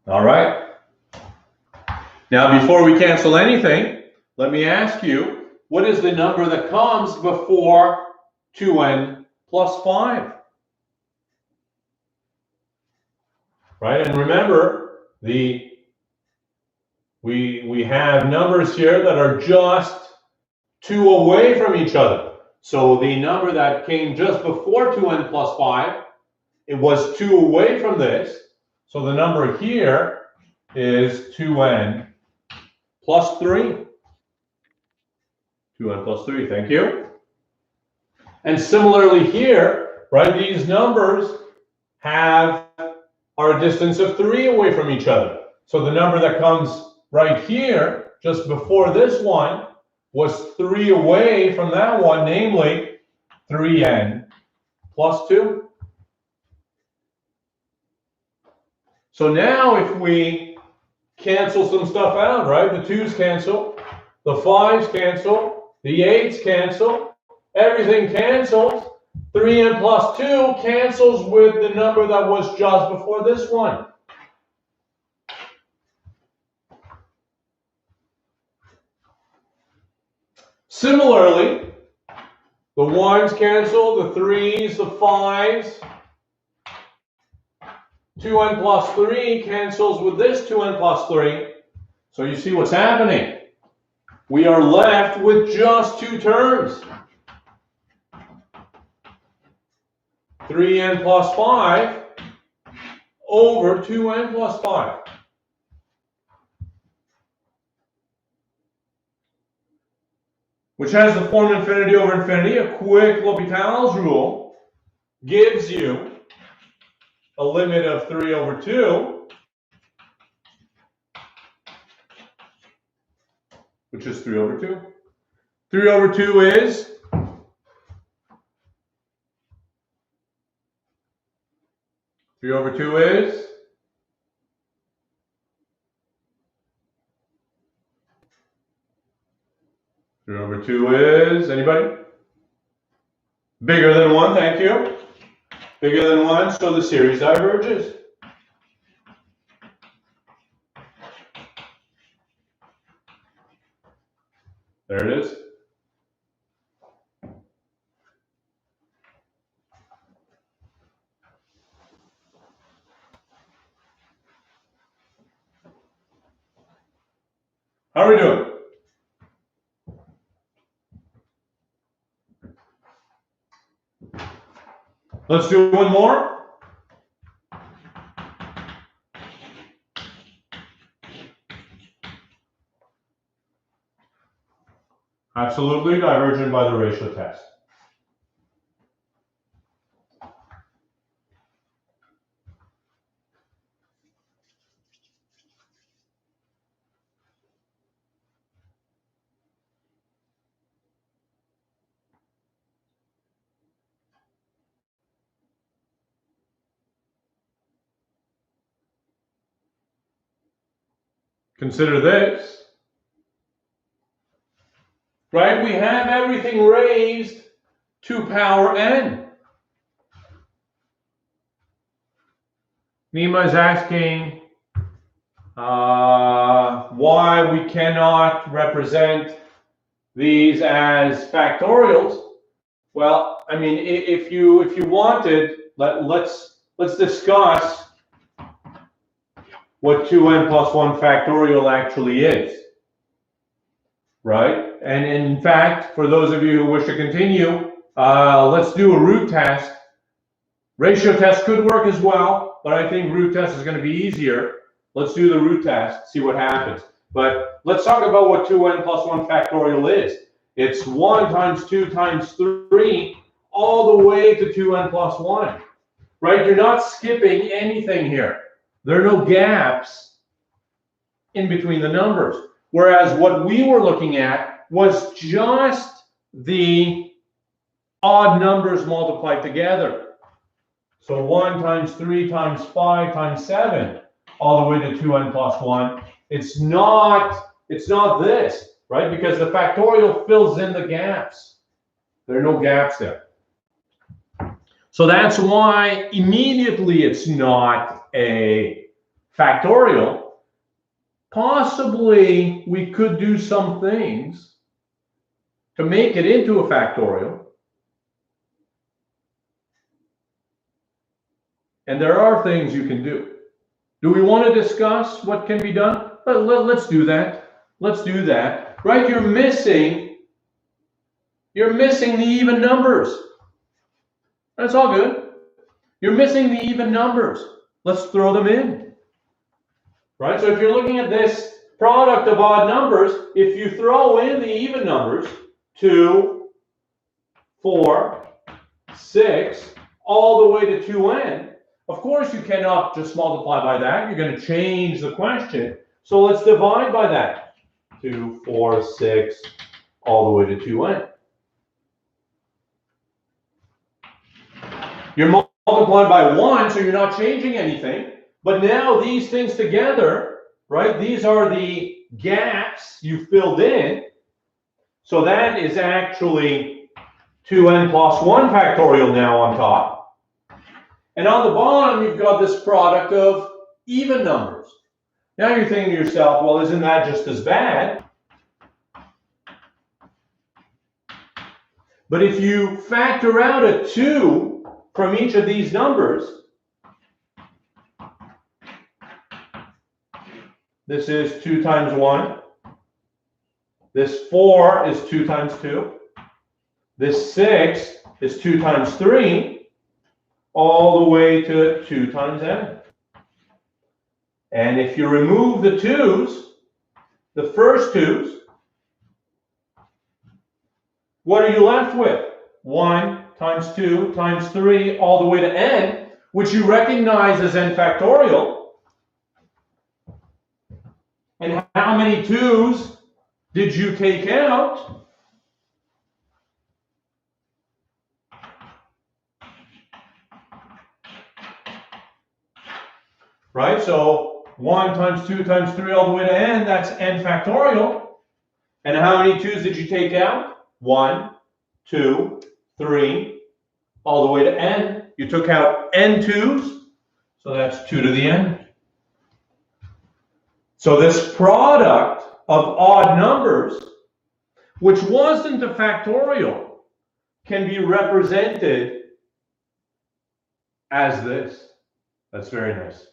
All right. Now, before we cancel anything, let me ask you, what is the number that comes before 2n plus 5? Right, and remember, we have numbers here that are just 2 away from each other. So the number that came just before 2n plus 5, it was 2 away from this. So the number here is 2n plus 3. 2n plus 3, thank you. And similarly here, right, these numbers are a distance of 3 away from each other. So the number that comes right here, just before this one, was 3 away from that one, namely 3n plus 2. So now if we cancel some stuff out, right? The 2's cancel, the 5's cancel, the 8's cancel, everything cancels, 3n plus 2 cancels with the number that was just before this one. Similarly, the 1's cancel, the 3's, the 5's. 2n plus 3 cancels with this 2n plus 3. So you see what's happening. We are left with just two terms. 3n plus 5 over 2n plus 5. Which has the form infinity over infinity. A quick Lomital's rule gives you a limit of 3 over 2, which is 3 over 2. 3 over 2 is 3 over 2 is 3 over 2 is, anybody? Bigger than 1, thank you. Bigger than 1, so the series diverges. There it is. How are we doing? Let's do one more. Absolutely divergent by the ratio test. Consider this, right? We have everything raised to power n. Nima is asking why we cannot represent these as factorials. Well, I mean, if you wanted, let's discuss what 2n plus 1 factorial actually is, right? And in fact, for those of you who wish to continue, let's do a root test. Ratio test could work as well, but I think root test is going to be easier. Let's do the root test, see what happens. But let's talk about what 2n plus 1 factorial is. It's 1 times 2 times 3 all the way to 2n plus 1, right? You're not skipping anything here. There are no gaps in between the numbers. Whereas what we were looking at was just the odd numbers multiplied together. So 1 times 3 times 5 times 7 all the way to 2n plus 1. It's not this, right? Because the factorial fills in the gaps. There are no gaps there. So that's why immediately it's not a factorial. Possibly we could do some things to make it into a factorial. And there are things you can do. Do we want to discuss what can be done? Let's do that. Let's do that. Right? You're missing the even numbers. That's all good. You're missing the even numbers. Let's throw them in. Right? So if you're looking at this product of odd numbers, if you throw in the even numbers, 2, 4, 6, all the way to 2n, of course you cannot just multiply by that. You're going to change the question. So let's divide by that. 2, 4, 6, all the way to 2n. You're multiplying by 1, so you're not changing anything. But now these things together, right? These are the gaps you filled in. So that is actually 2n plus 1 factorial now on top. And on the bottom, you've got this product of even numbers. Now you're thinking to yourself, well, isn't that just as bad? But if you factor out a 2 from each of these numbers, this is 2 times 1. This 4 is 2 times 2. This 6 is 2 times 3, all the way to 2 times n. And if you remove the 2's, the first 2's, what are you left with? 1 times 2 times 3 all the way to n, which you recognize as n factorial. And how many 2's did you take out? Right, so 1 times 2 times 3 all the way to n, that's n factorial. And how many 2's did you take out? 1, 2, 3, all the way to n. You took out n 2's, so that's 2 to the n. So this product of odd numbers, which wasn't a factorial, can be represented as this. That's very nice.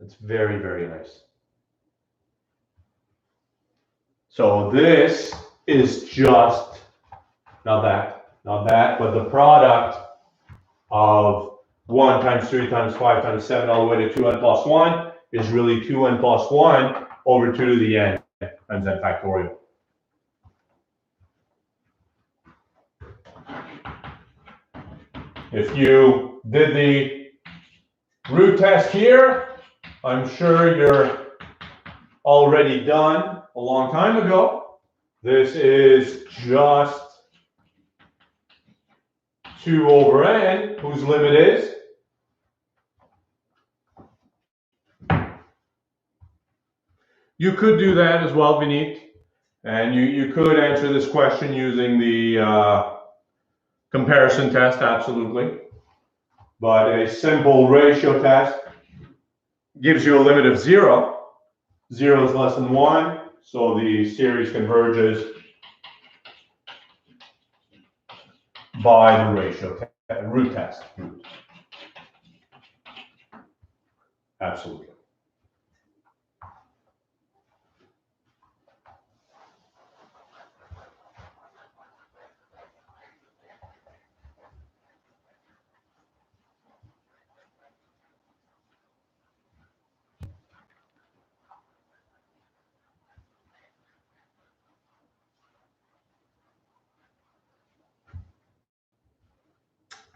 That's very, very nice. So this is just, not that, but the product of 1 times 3 times 5 times 7 all the way to 2n plus 1 is really 2n plus 1 over 2 to the n times n factorial. If you did the root test here, I'm sure you're already done a long time ago. This is just 2 over n, whose limit is? You could do that as well, Vineet. And you could answer this question using the comparison test, absolutely. But a simple ratio test gives you a limit of 0. 0 is less than 1, so the series converges by the ratio root test. Absolutely.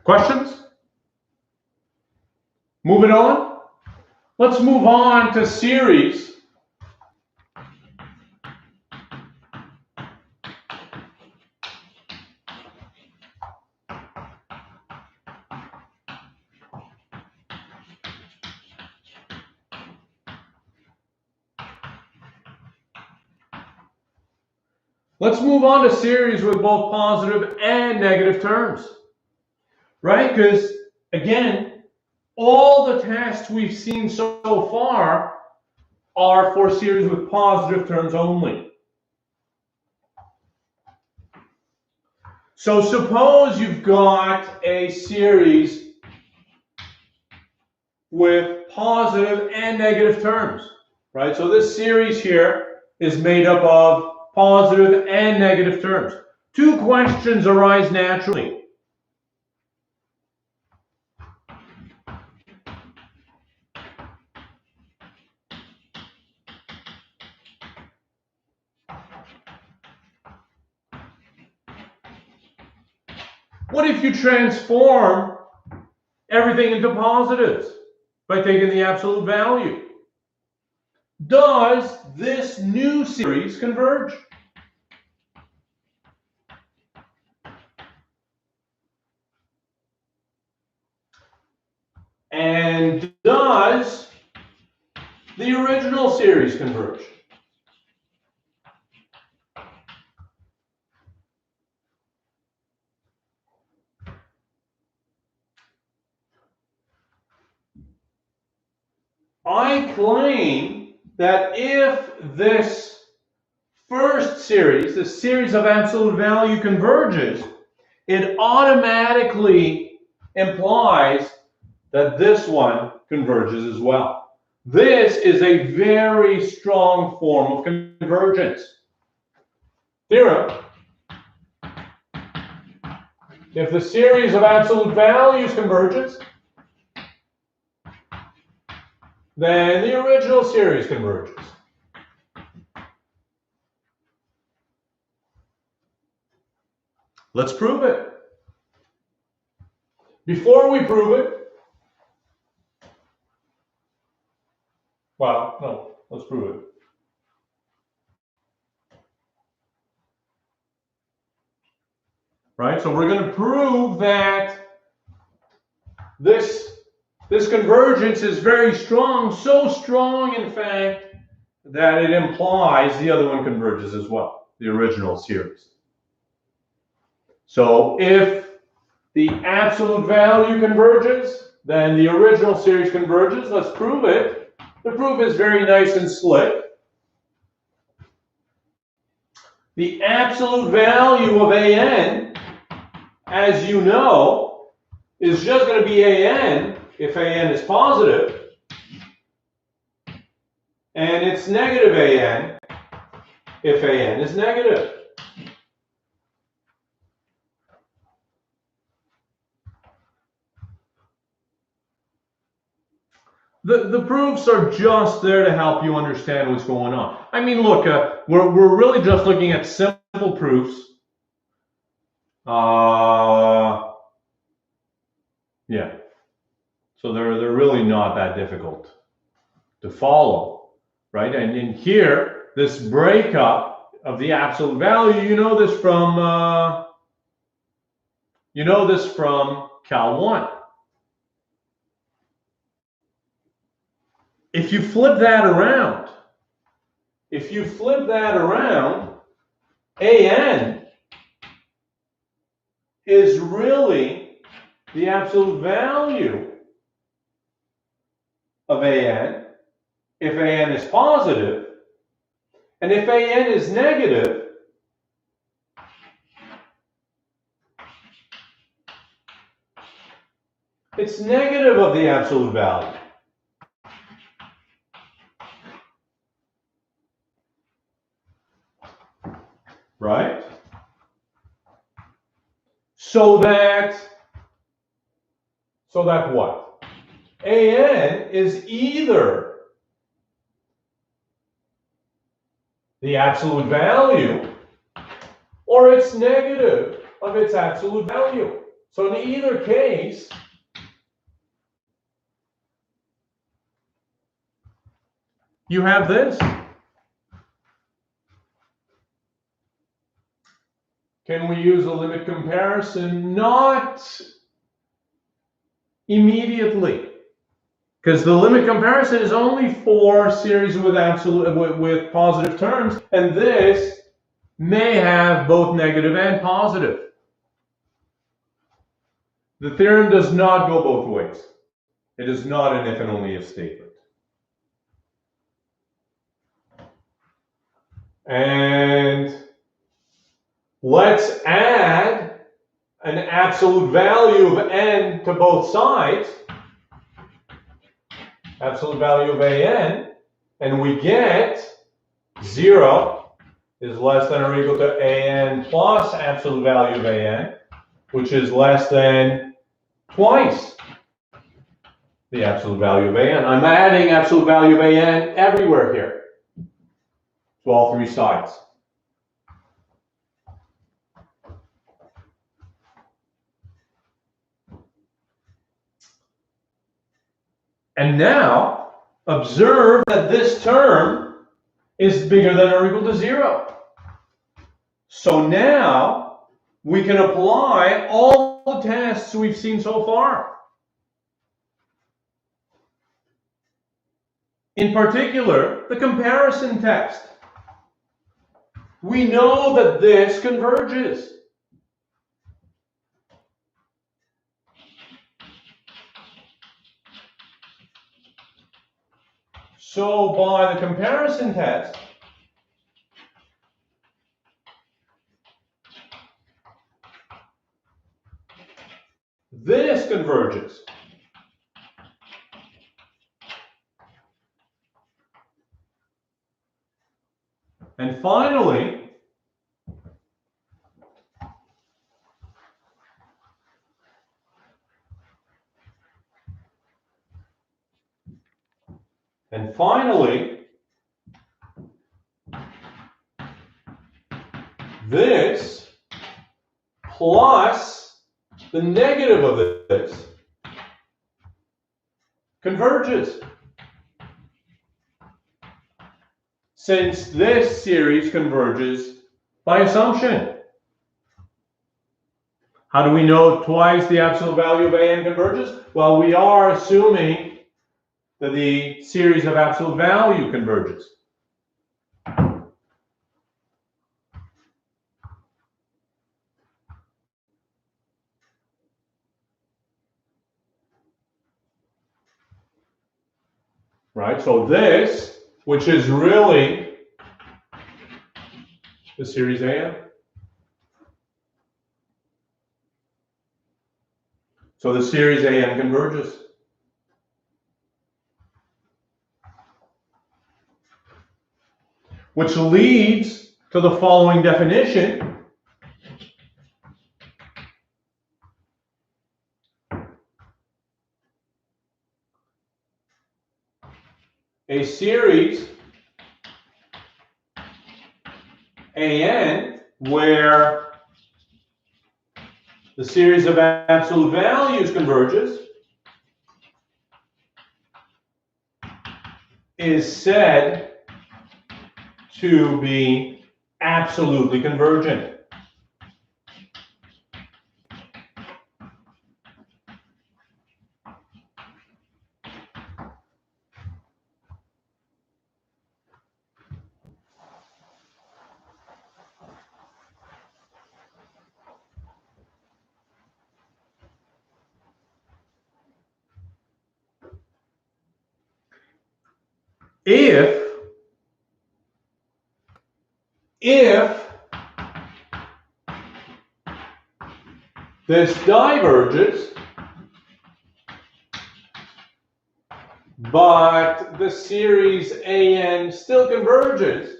Questions? Moving on. Let's move on to series. Let's move on to series with both positive and negative terms. Right? Because, again, all the tests we've seen so far are for series with positive terms only. So suppose you've got a series with positive and negative terms, right? So this series here is made up of positive and negative terms. Two questions arise naturally. What if you transform everything into positives by taking the absolute value? Does this new series converge? And does the original series converge? I claim that if this first series, the series of absolute value converges, it automatically implies that this one converges as well. This is a very strong form of convergence. Theorem: if the series of absolute values converges, then the original series converges. Let's prove it. Before we prove it, well, no, let's prove it. Right, so we're going to prove that this convergence is very strong, so strong, in fact, that it implies the other one converges as well, the original series. So if the absolute value converges, then the original series converges. Let's prove it. The proof is very nice and slick. The absolute value of AN, as you know, is just going to be AN if AN is positive, and it's negative AN if AN is negative. The proofs are just there to help you understand what's going on. I mean, look, we're really just looking at simple proofs. Yeah. So they're really not that difficult to follow, right? And in here, this breakup of the absolute value, you know this from Cal 1. If you flip that around, AN is really the absolute value of AN if AN is positive, and if AN is negative, it's negative of the absolute value. Right? So that what? AN is either the absolute value or it's negative of its absolute value. So in either case, you have this. Can we use a limit comparison? Not immediately, because the limit comparison is only for series with with positive terms, and this may have both negative and positive. The theorem does not go both ways. It is not an if and only if statement. And let's add an absolute value of n to both sides, absolute value of AN, and we get 0 is less than or equal to AN plus absolute value of AN, which is less than twice the absolute value of AN. I'm adding absolute value of AN everywhere here to all three sides. And now, observe that this term is bigger than or equal to 0. So now, we can apply all the tests we've seen so far. In particular, the comparison test. We know that this converges. So by the comparison test, this converges. And finally, this plus the negative of this converges. Since this series converges by assumption. How do we know twice the absolute value of AN converges? Well, we are assuming that the series of absolute value converges. Right, so this, which is really the series AN. So the series AN converges. Which leads to the following definition. A series AN where the series of absolute values converges is said to be absolutely convergent. If this diverges, but the series AN still converges,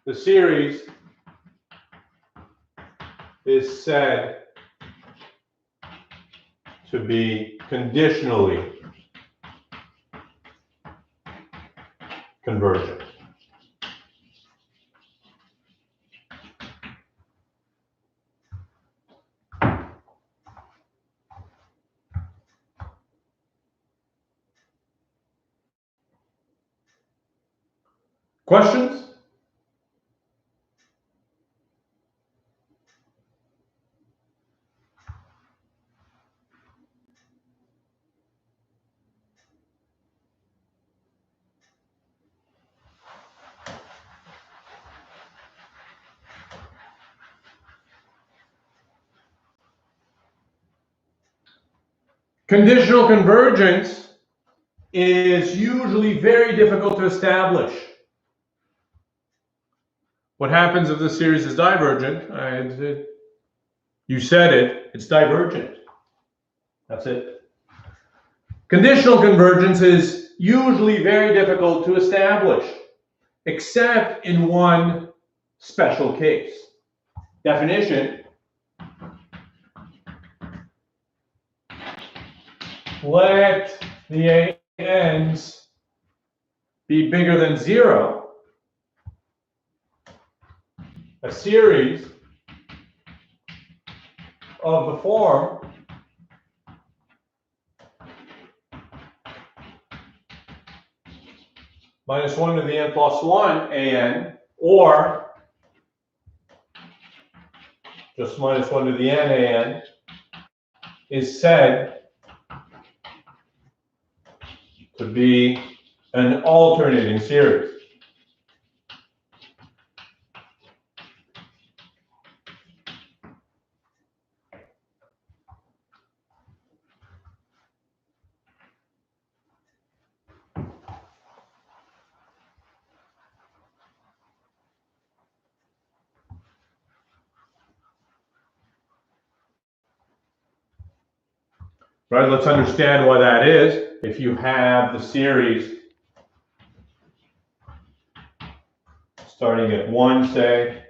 the series is said to be conditionally convergent. Questions? Conditional convergence is usually very difficult to establish. What happens if the series is divergent? You said it, it's divergent. That's it. Conditional convergence is usually very difficult to establish, except in one special case. Definition: let the ANs be bigger than 0. A series of the form minus 1 to the n plus 1 AN, or just minus 1 to the n AN, is said to be an alternating series. Right, let's understand why that is. If you have the series starting at 1, say,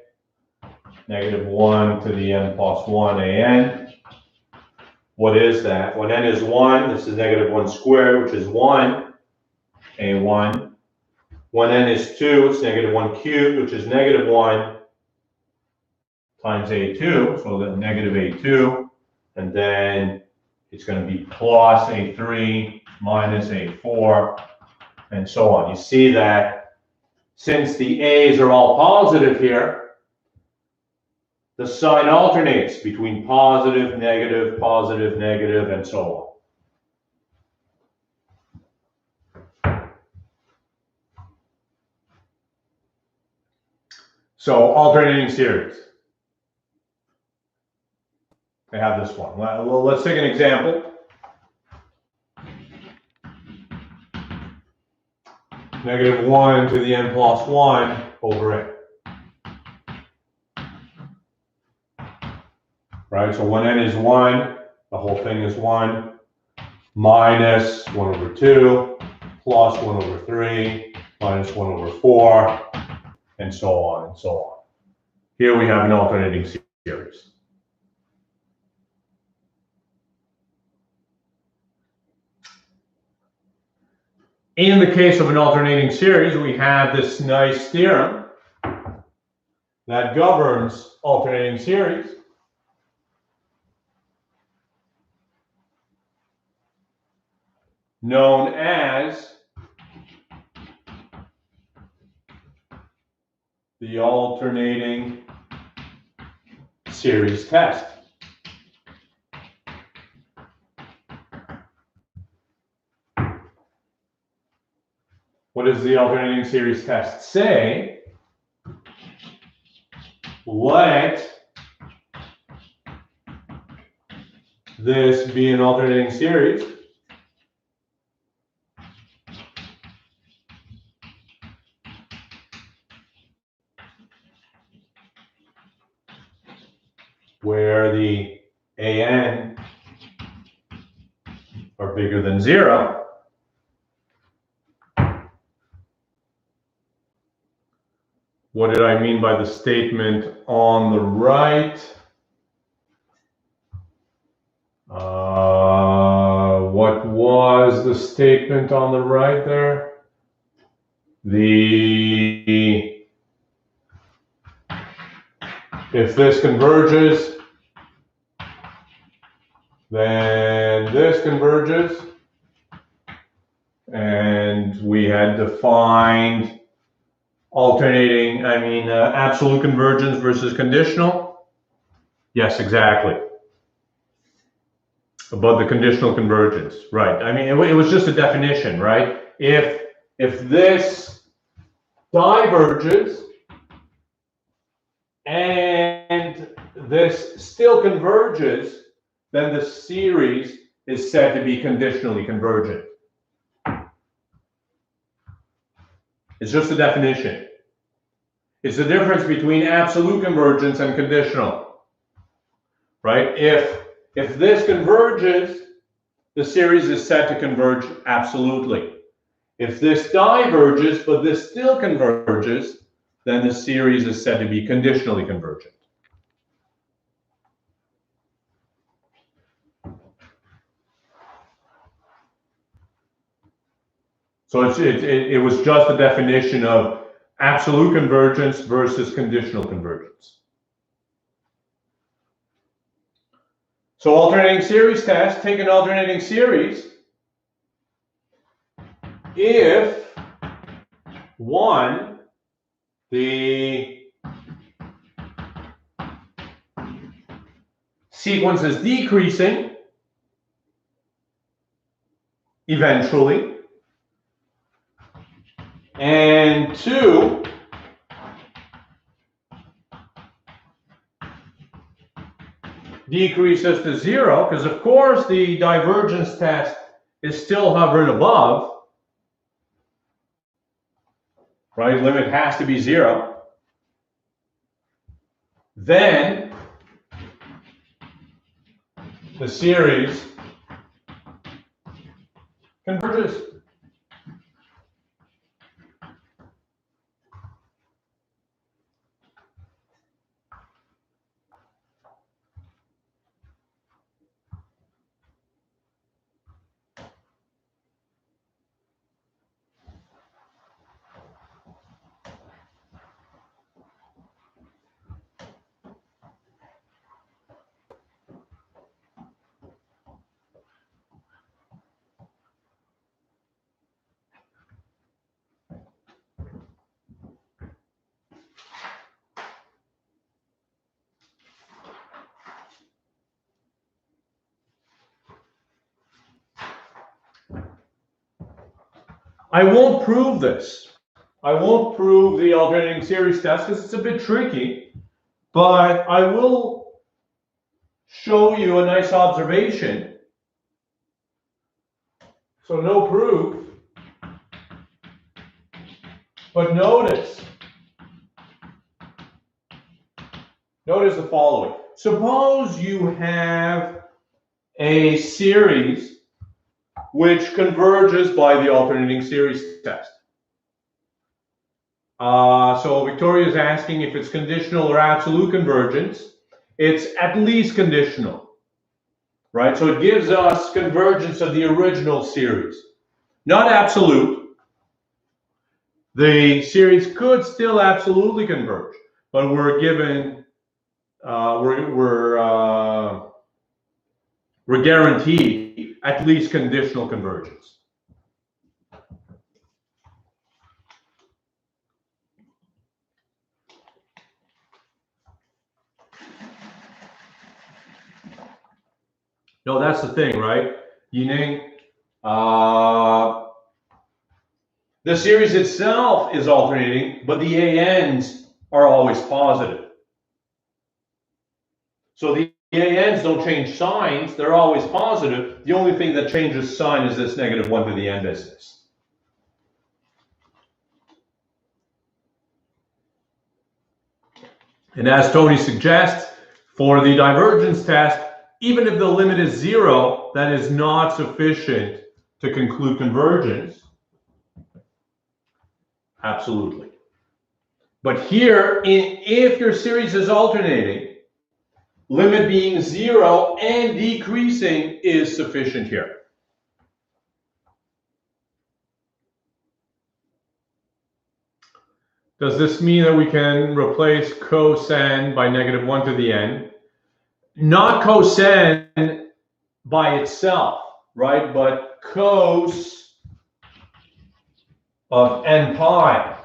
-1 to the n plus 1 an, what is that? When n is 1, this is -1 squared, which is 1 a1. When n is 2, it's -1 cubed, which is -1 times a2, so then -a2, and then it's going to be plus a3 minus a4, and so on. You see that since the a's are all positive here, the sign alternates between positive, negative, and so on. So alternating series. I have this one. Well, let's take an example. -1 to the n plus 1 over a. Right, so when n is 1, the whole thing is 1, minus 1 over 2, plus 1 over 3, minus 1 over 4, and so on and so on. Here we have an alternating series. In the case of an alternating series, we have this nice theorem that governs alternating series. Known as the alternating series test. What does the alternating series test say? Let this be an alternating series where the an are bigger than 0. What did I mean by the statement on the right? What was the statement on the right there? If this converges, then this converges. And we had defined absolute convergence versus conditional. Yes, exactly. About the conditional convergence, right? I mean, it was just a definition, right? If this diverges and this still converges, then the series is said to be conditionally convergent. It's just a definition. It's the difference between absolute convergence and conditional, right? If this converges, the series is said to converge absolutely. If this diverges, but this still converges, then the series is said to be conditionally convergent. So it was just a definition of absolute convergence versus conditional convergence. So alternating series test, take an alternating series. If 1, the sequence is decreasing eventually, and 2, decreases to 0, because of course the divergence test is still hovering above, right? Limit has to be 0. Then the series converges. I won't prove this. I won't prove the alternating series test because it's a bit tricky, but I will show you a nice observation. So no proof, but notice the following. Suppose you have a series which converges by the alternating series test. So Victoria is asking if it's conditional or absolute convergence. It's at least conditional, right? So it gives us convergence of the original series, not absolute. The series could still absolutely converge, but we're given, we're guaranteed at least conditional convergence. No, that's the thing, right? Yining, the series itself is alternating, but the ANs are always positive. So the ANs don't change signs, they're always positive. The only thing that changes sign is this -1 to the n business. And as Tony suggests, for the divergence test, even if the limit is 0, that is not sufficient to conclude convergence. Absolutely. But here, if your series is alternating, limit being 0 and decreasing is sufficient here. Does this mean that we can replace cos n by -1 to the n? Not cos n by itself, right? But cos of n pi.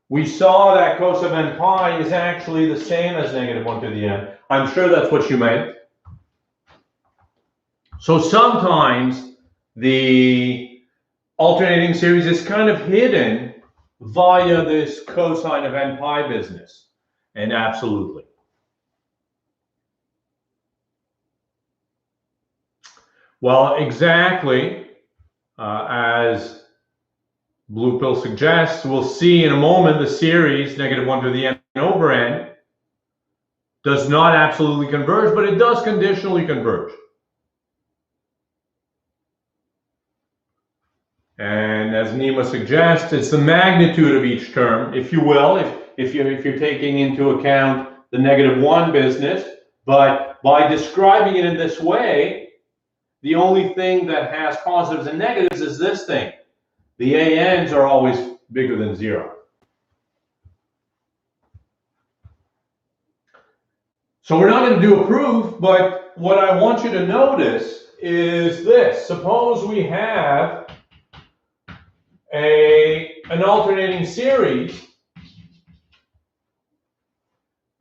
We saw that cos of n pi is actually the same as -1 to the n. I'm sure that's what you meant. So sometimes the alternating series is kind of hidden via this cosine of n pi business, and absolutely. Well, exactly as Blue Pill suggests, we'll see in a moment the series -1 to the n over n does not absolutely converge, but it does conditionally converge. And as Nima suggests, it's the magnitude of each term, if you will, if you're taking into account the -1 business. But by describing it in this way, the only thing that has positives and negatives is this thing. The ANs are always bigger than 0. So we're not going to do a proof, but what I want you to notice is this. Suppose we have an alternating series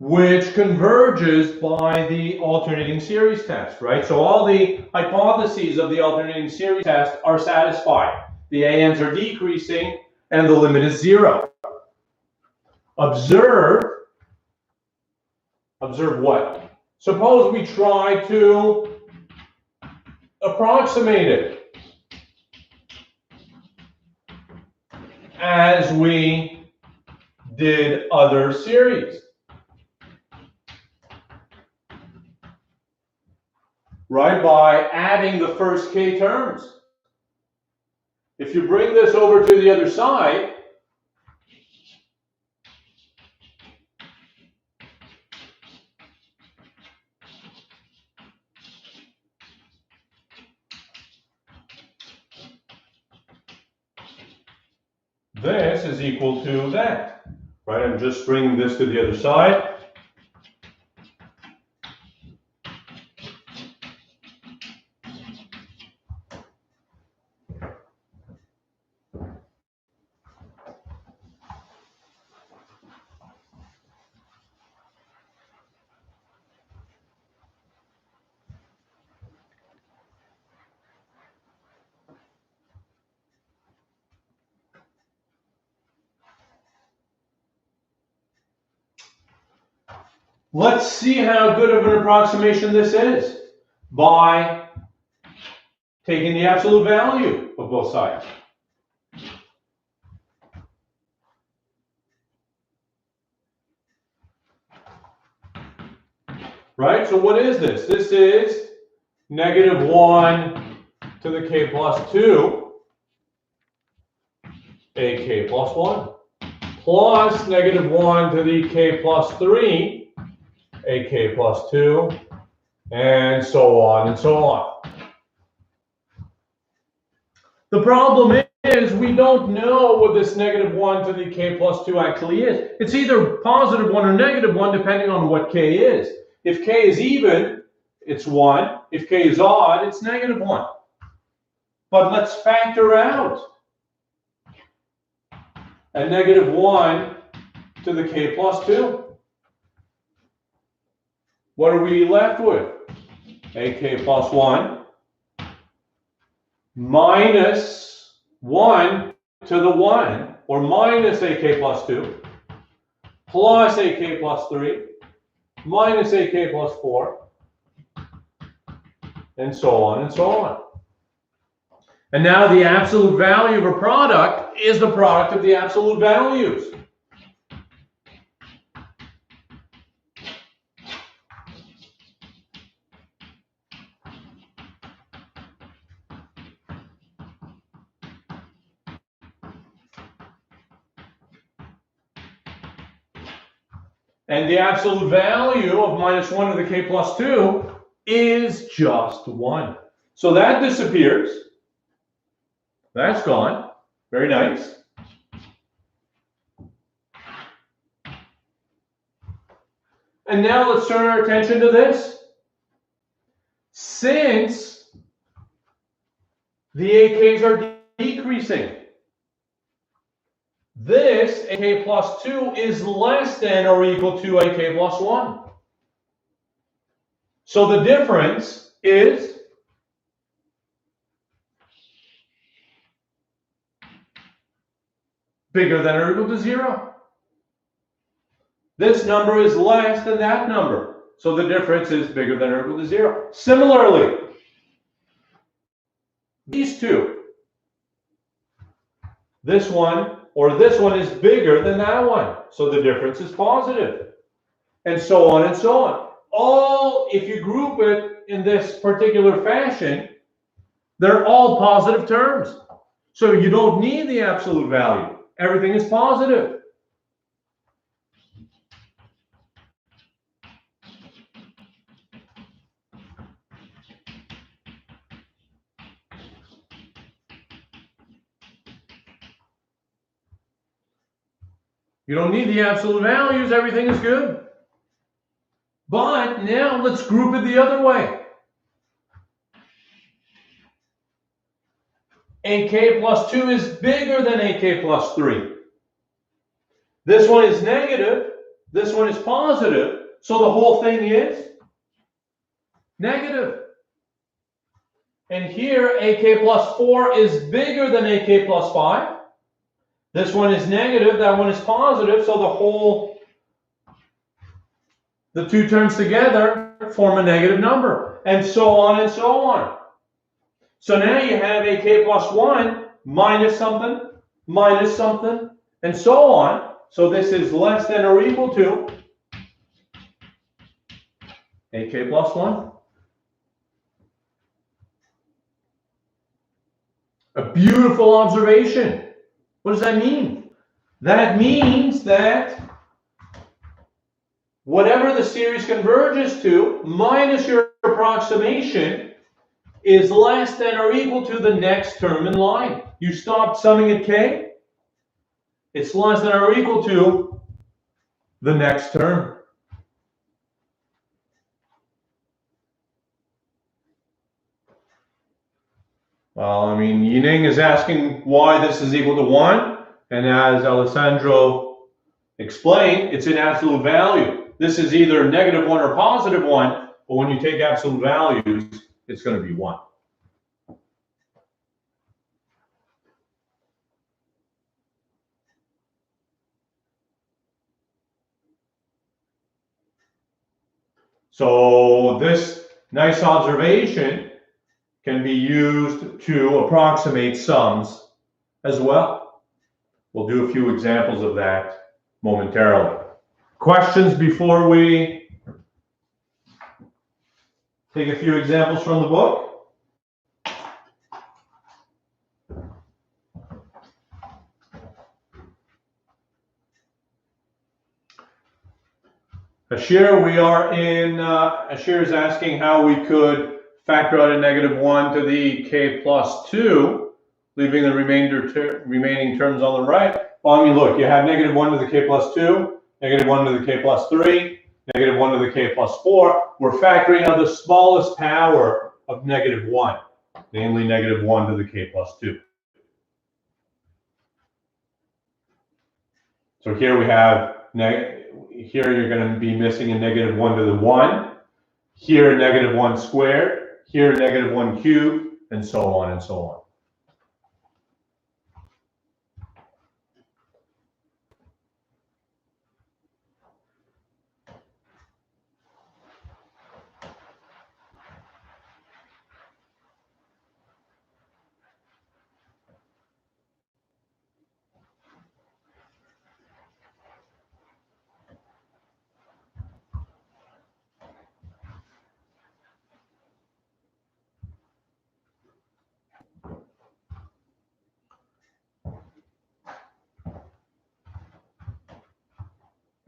which converges by the alternating series test, right? So all the hypotheses of the alternating series test are satisfied. The ANs are decreasing and the limit is 0. Observe what? Suppose we try to approximate it as we did other series. Right, by adding the first k terms. If you bring this over to the other side, this is equal to that, right? I'm just bringing this to the other side. Let's see how good of an approximation this is by taking the absolute value of both sides. Right? So what is this? This is negative 1 to the k plus 2, ak plus 1, plus negative 1 to the k plus 3, ak plus 2, and so on and so on. The problem is we don't know what this negative 1 to the k plus 2 actually is. It's either positive 1 or negative 1 depending on what k is. If k is even, it's 1. If k is odd, it's negative 1. But let's factor out a negative 1 to the k plus 2. What are we left with? ak plus 1 minus 1 to the 1, or minus ak plus 2, plus ak plus 3, minus ak plus 4, and so on and so on. And now the absolute value of a product is the product of the absolute values. And the absolute value of minus 1 to the k plus 2 is just 1. So that disappears. That's gone. Very nice. And now let's turn our attention to this. Since the AKs are decreasing, this AK plus 2 is less than or equal to AK plus 1. So the difference is bigger than or equal to 0. This number is less than that number. So the difference is bigger than or equal to 0. Similarly, these two, this one or this one is bigger than that one. So the difference is positive. And so on and so on. All, if you group it in this particular fashion, they're all positive terms. So you don't need the absolute value. Everything is positive. You don't need the absolute values. Everything is good. But now let's group it the other way. AK plus 2 is bigger than AK plus 3. This one is negative. This one is positive. So the whole thing is negative. And here, AK plus 4 is bigger than AK plus 5. This one is negative. That one is positive. So the two terms together form a negative number. And so on and so on. So now you have AK plus 1 minus something, and so on. So this is less than or equal to AK plus 1. A beautiful observation. What does that mean? That means that whatever the series converges to minus your approximation is less than or equal to the next term in line. You stopped summing at k. It's less than or equal to the next term. Well, I mean, Yining is asking why this is equal to 1. And as Alessandro explained, it's in absolute value. This is either -1 or +1, but when you take absolute values, it's going to be 1. So this nice observation can be used to approximate sums as well. We'll do a few examples of that momentarily. Questions before we take a few examples from the book? Ashir, Ashir is asking how we could factor out a -1 to the k plus 2, leaving the remaining terms on the right. Well, I mean, look, you have -1 to the k plus 2, -1 to the k plus 3, -1 to the k plus 4. We're factoring out the smallest power of -1, namely -1 to the k plus 2. So here we have here you're going to be missing a -1 to the 1, here -1 squared, here -1 cubed, and so on and so on.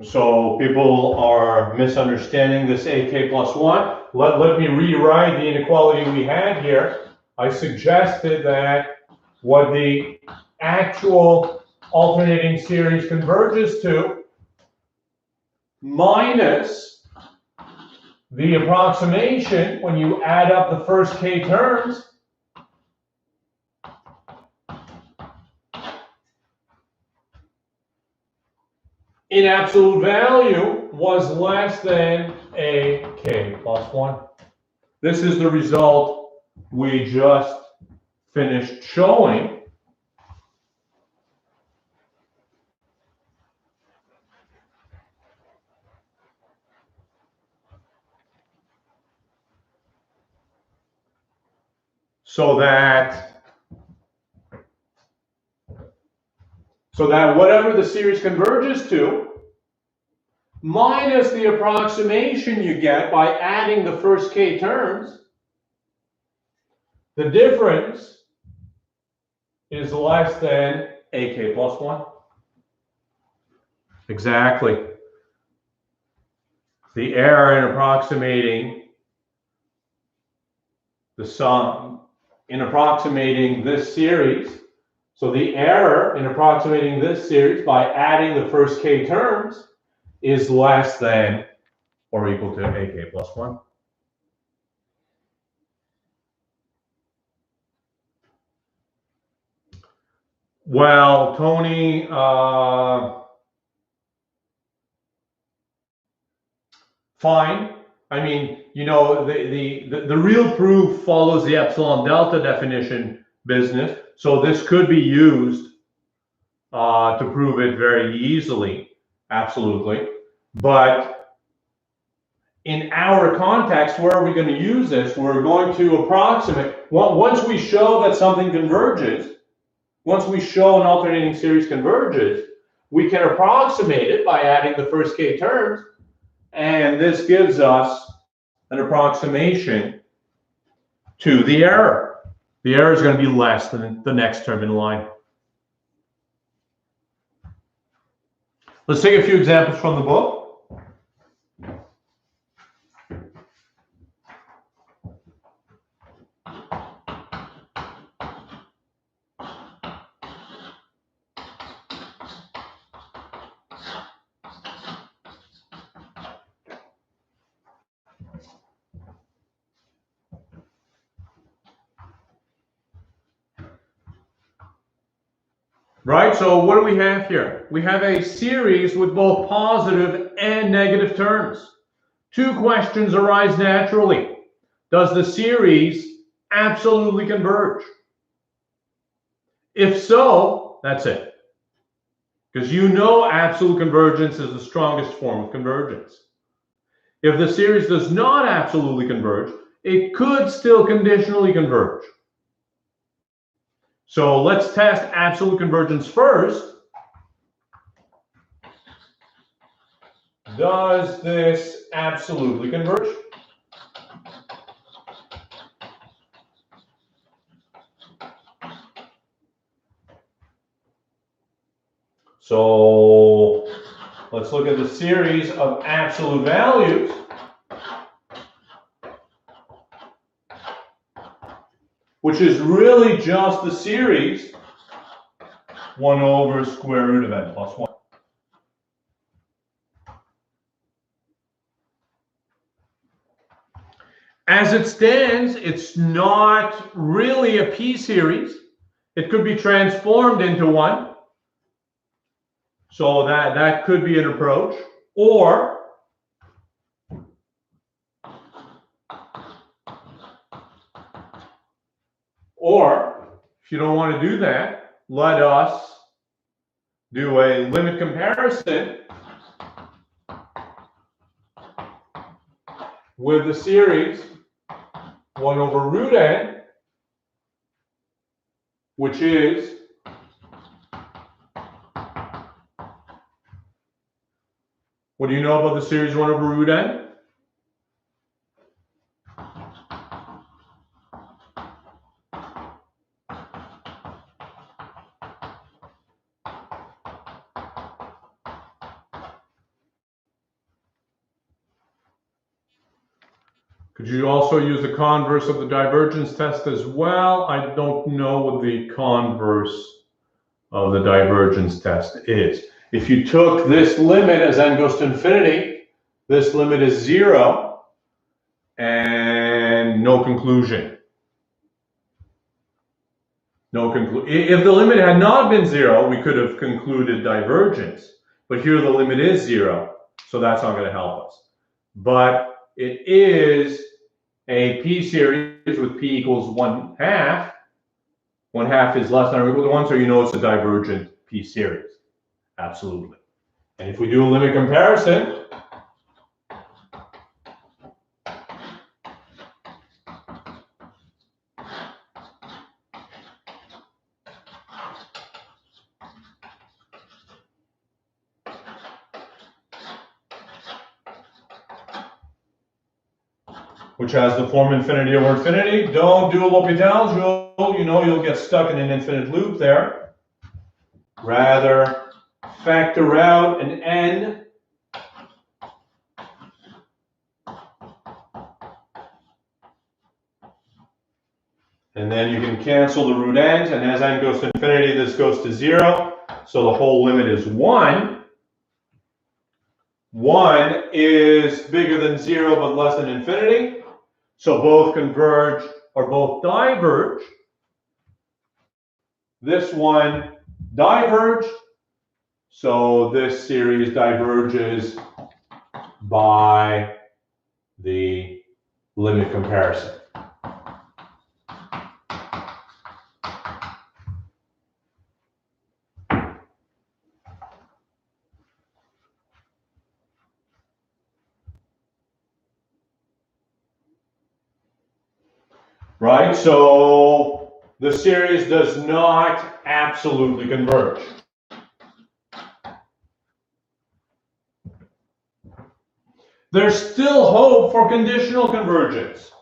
So people are misunderstanding this AK plus 1. Let me rewrite the inequality we had here. I suggested that what the actual alternating series converges to minus the approximation when you add up the first k terms in absolute value was less than a k plus 1. This is the result we just finished showing. So that whatever the series converges to, minus the approximation you get by adding the first k terms, the difference is less than ak plus 1. Exactly. The error in approximating the sum, in approximating this series, so the error in approximating this series by adding the first k terms is less than or equal to ak plus 1. Well, Tony, fine. I mean, you know, the real proof follows the epsilon delta definition business, so this could be used to prove it very easily, absolutely. But in our context, where are we going to use this? We're going to approximate. Once we show that something converges, once we show an alternating series converges, we can approximate it by adding the first k terms, and this gives us an approximation to the error. the error is going to be less than the next term in line. Let's take a few examples from the book. Right, so what do we have here? We have a series with both positive and negative terms. Two questions arise naturally. Does the series absolutely converge? If so, that's it. Because you know absolute convergence is the strongest form of convergence. If the series does not absolutely converge, it could still conditionally converge. So let's test absolute convergence first. Does this absolutely converge? So let's look at the series of absolute values. Which is really just the series 1 over square root of n plus 1. As it stands, it's not really a p-series. It could be transformed into one. So that could be an approach. Or if you don't want to do that, let us do a limit comparison with the series 1 over root n, which is what do you know about the series 1 over root n? Could you also use the converse of the divergence test as well? I don't know what the converse of the divergence test is. If you took this limit as n goes to infinity, this limit is 0 and no conclusion. If the limit had not been 0, we could have concluded divergence. But here the limit is 0, so that's not going to help us. But it is a p-series with p equals 1/2. 1/2 is less than or equal to 1, so you know it's a divergent p-series. Absolutely. And if we do a limit comparison, which has the form infinity over infinity. Don't do a L'Hopital's rule. You know you'll get stuck in an infinite loop there. Rather, factor out an n and then you can cancel the root n's, and as n goes to infinity, this goes to 0. So the whole limit is 1. 1 is bigger than 0 but less than infinity. So both converge or both diverge. This one diverged. So this series diverges by the limit comparison. Right, so the series does not absolutely converge. There's still hope for conditional convergence.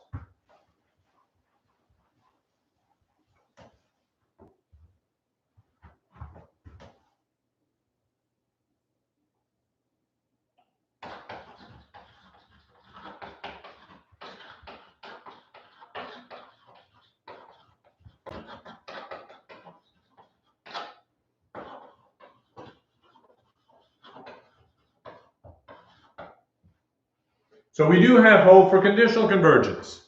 So we do have hope for conditional convergence.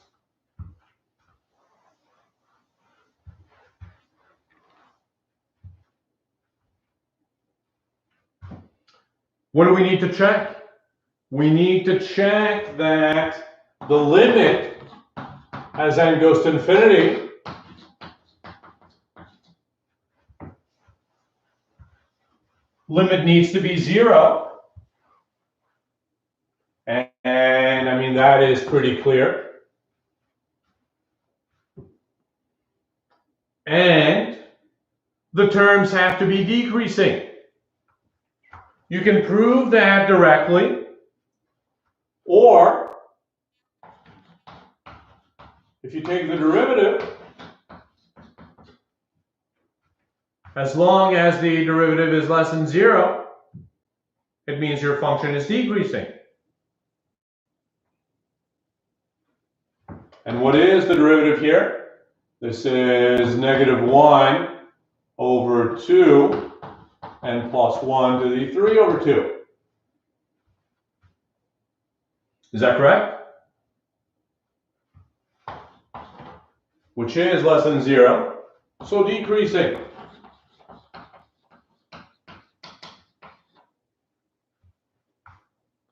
What do we need to check? We need to check that the limit as n goes to infinity limit needs to be 0. And I mean, that is pretty clear. And the terms have to be decreasing. You can prove that directly, or if you take the derivative, as long as the derivative is less than 0, it means your function is decreasing. And what is the derivative here? This is -1 over 2 and plus 1 to the 3 over 2. Is that correct? Which is less than 0, so decreasing.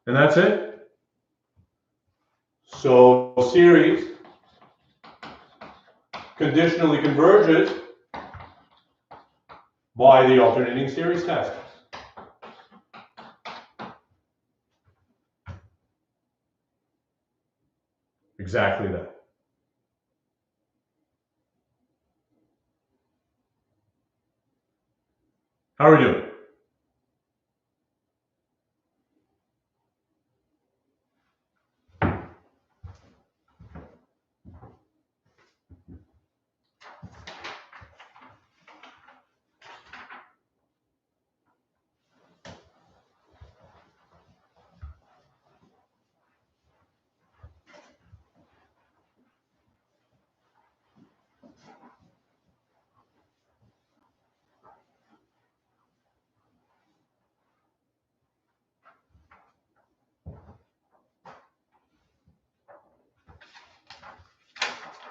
And that's it. So series conditionally converges by the alternating series test. Exactly that. How are we doing?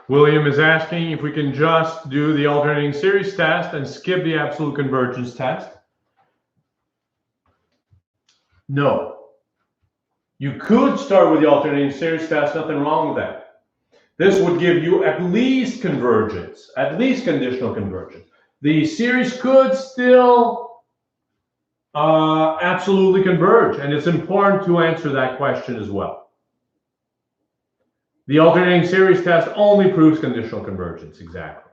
William is asking if we can just do the alternating series test and skip the absolute convergence test. No. You could start with the alternating series test, nothing wrong with that. This would give you at least convergence, at least conditional convergence. The series could still absolutely converge, and it's important to answer that question as well. The alternating series test only proves conditional convergence, exactly.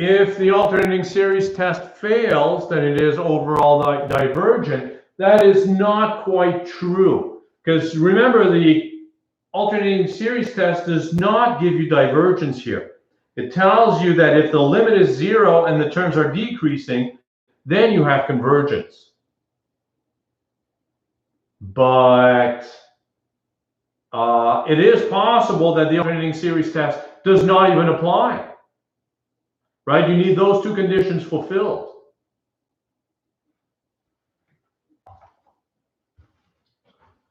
If the alternating series test fails, then it is overall divergent. That is not quite true, because remember, the alternating series test does not give you divergence here. It tells you that if the limit is 0 and the terms are decreasing, then you have convergence. But it is possible that the alternating series test does not even apply. Right? You need those two conditions fulfilled.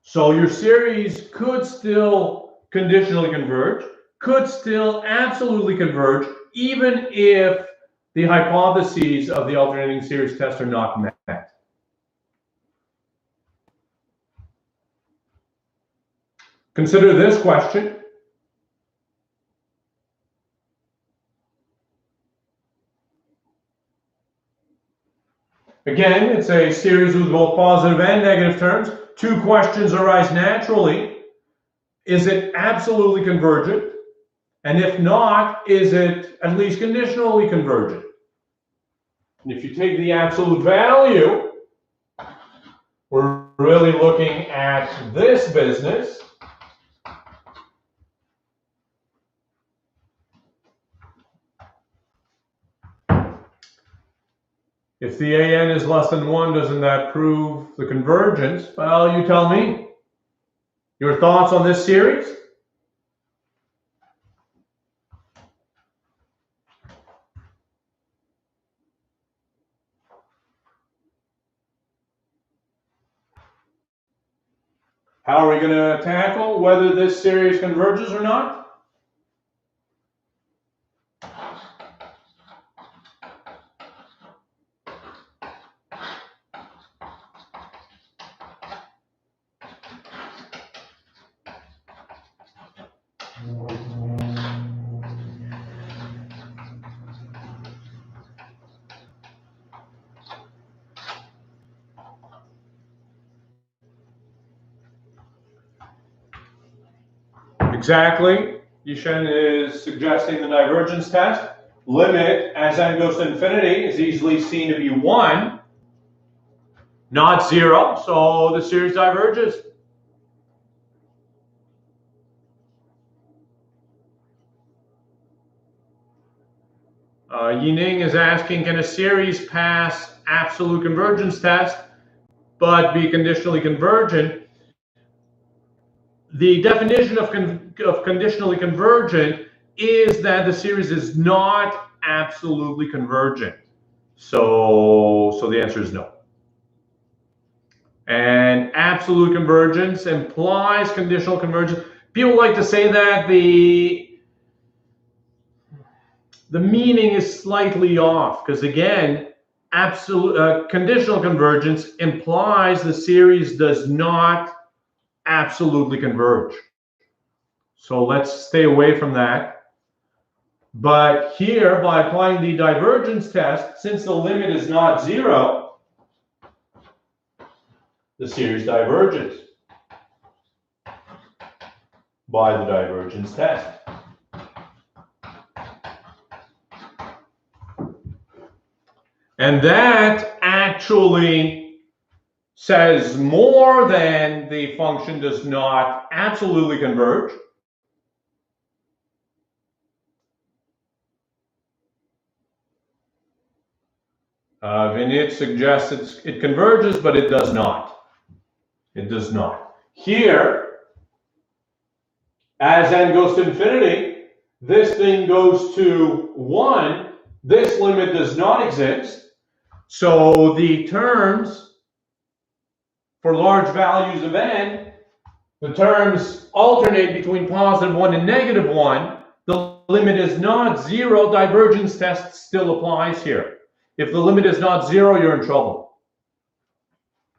So your series could still conditionally converge, could still absolutely converge, even if the hypotheses of the alternating series test are not met. Consider this question. Again, it's a series with both positive and negative terms. Two questions arise naturally. Is it absolutely convergent? And if not, is it at least conditionally convergent? And if you take the absolute value, we're really looking at this business. If the AN is less than 1, doesn't that prove the convergence? Well, you tell me. Your thoughts on this series? How are we going to tackle whether this series converges or not? Exactly. Yishen is suggesting the divergence test. Limit as n goes to infinity is easily seen to be 1, not 0, so the series diverges. Yining is asking, can a series pass absolute convergence test but be conditionally convergent? The definition of conditionally convergent is that the series is not absolutely convergent. So the answer is no. And absolute convergence implies conditional convergence. People like to say that the meaning is slightly off because, again, absolute conditional convergence implies the series does not absolutely converge. So let's stay away from that. But here, by applying the divergence test, since the limit is not 0, the series diverges by the divergence test. And that actually says more than the function does not absolutely converge. Vinit suggests it converges, but it does not. It does not. Here, as n goes to infinity, this thing goes to 1. This limit does not exist. So the terms for large values of n, the terms alternate between positive 1 and negative 1. The limit is not 0. Divergence test still applies here. If the limit is not 0, you're in trouble.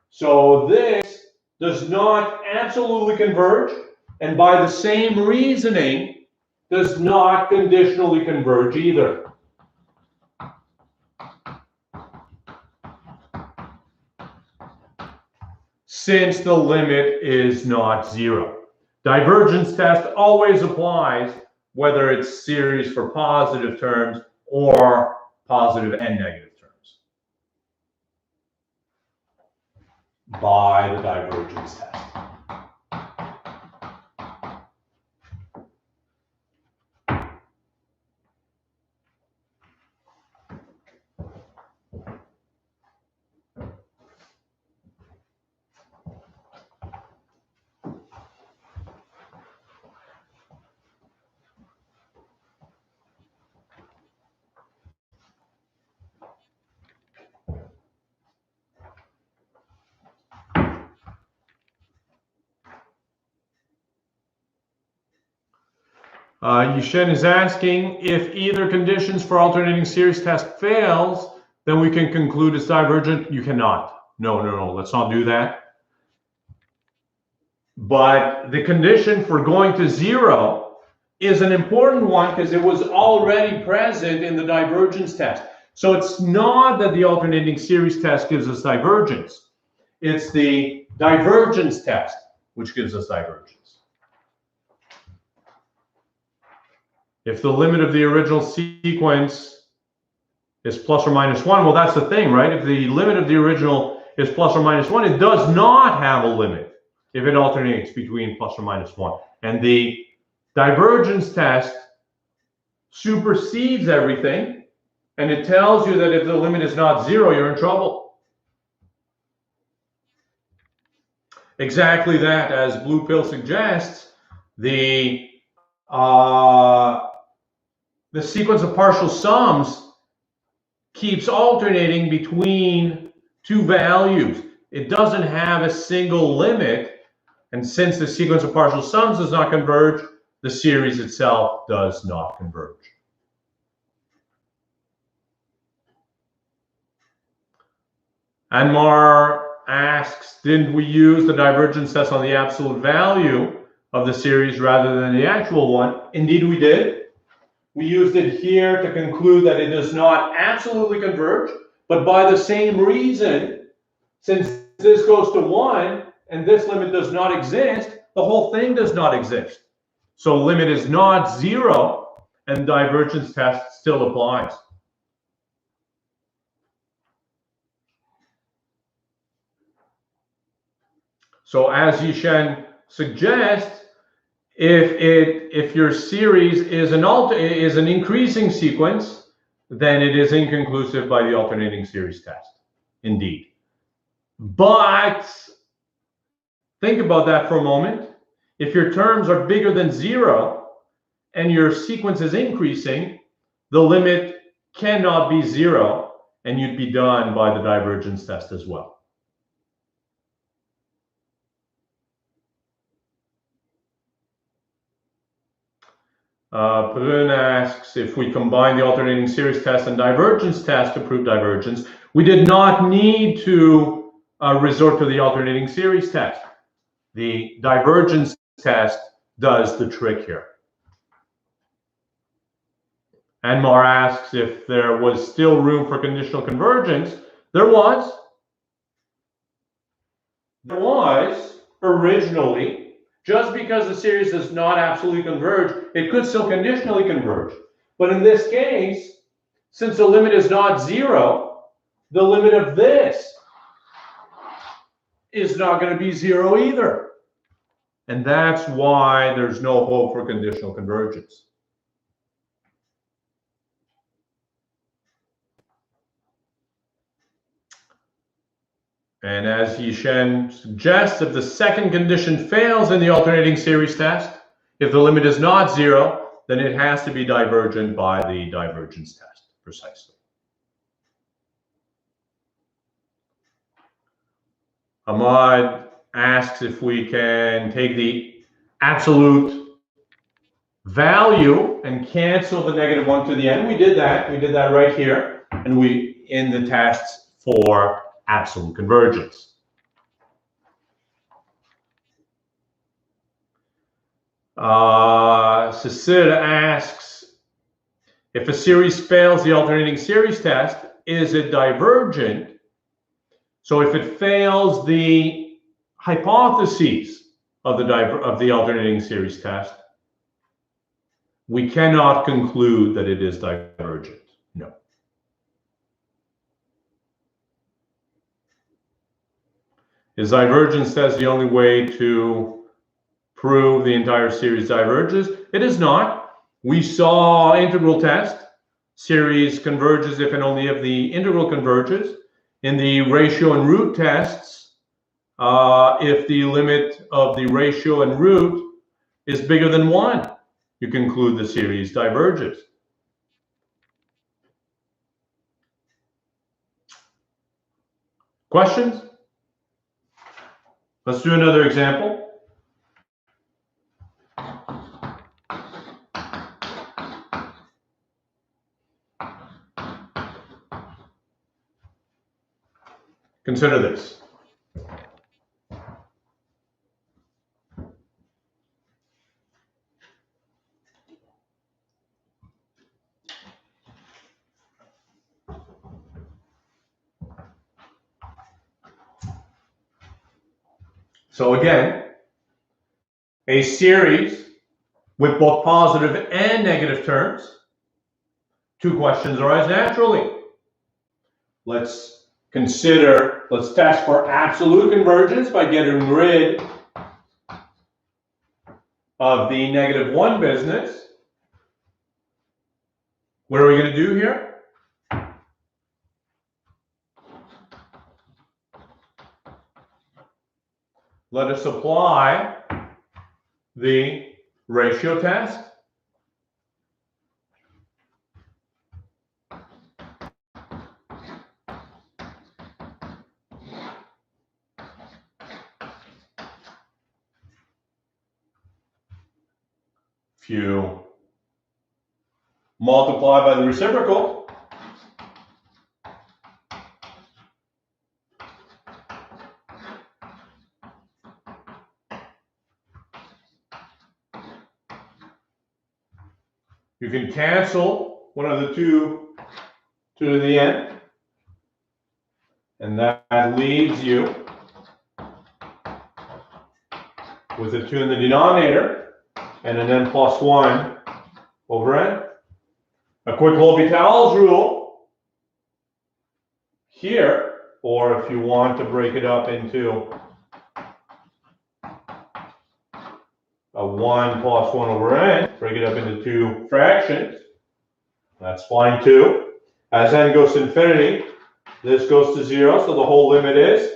So this does not absolutely converge, and by the same reasoning, does not conditionally converge either. Since the limit is not 0. Divergence test always applies whether it's series for positive terms or positive and negative terms by the divergence test. Yishen is asking, if either conditions for alternating series test fails, then we can conclude it's divergent. You cannot. No, let's not do that. But the condition for going to 0 is an important one because it was already present in the divergence test. So it's not that the alternating series test gives us divergence. It's the divergence test which gives us divergence. If the limit of the original sequence is plus or minus 1, well, that's the thing, right? If the limit of the original is plus or minus 1, it does not have a limit if it alternates between plus or minus 1. And the divergence test supersedes everything and it tells you that if the limit is not 0, you're in trouble. Exactly that, as Blue Pill suggests, the sequence of partial sums keeps alternating between two values. It doesn't have a single limit, and since the sequence of partial sums does not converge, the series itself does not converge. Anmar asks, didn't we use the divergence test on the absolute value of the series rather than the actual one? Indeed we did. We used it here to conclude that it does not absolutely converge, but by the same reason, since this goes to 1 and this limit does not exist, the whole thing does not exist. So limit is not 0, and divergence test still applies. So as Yishen suggests, if your series is an increasing sequence, then it is inconclusive by the alternating series test. Indeed. But think about that for a moment. If your terms are bigger than 0 and your sequence is increasing, the limit cannot be 0, and you'd be done by the divergence test as well. Brun asks if we combine the alternating series test and divergence test to prove divergence. We did not need to resort to the alternating series test. The divergence test does the trick here. Anmar asks if there was still room for conditional convergence. There was. There was originally. Just because the series does not absolutely converge, it could still conditionally converge. But in this case, since the limit is not 0, the limit of this is not going to be 0 either. And that's why there's no hope for conditional convergence. And as Yishen suggests, if the second condition fails in the alternating series test, if the limit is not 0, then it has to be divergent by the divergence test, precisely. Ahmad asks if we can take the absolute value and cancel the -1 to the end. We did that. We did that right here, and we in the tests for absolute convergence. Cecilia asks, if a series fails the alternating series test, is it divergent? So if it fails the hypotheses of the alternating series test, we cannot conclude that it is divergent. No. Is divergence test the only way to prove the entire series diverges? It is not. We saw integral test. Series converges if and only if the integral converges. In the ratio and root tests, if the limit of the ratio and root is bigger than 1, you conclude the series diverges. Questions? Let's do another example. Consider this. So again, a series with both positive and negative terms. Two questions arise naturally. Let's test for absolute convergence by getting rid of the -1 business. What are we going to do here? let us apply the ratio test. If you multiply by the reciprocal, you can cancel one of the two to the end, and that leaves you with a 2 in the denominator and an n plus 1 over n. A quick Lomital's rule here, or if you want to break it up into a 1 plus 1 over n, break it up into two fractions, that's fine too. As n goes to infinity, this goes to 0, so the whole limit is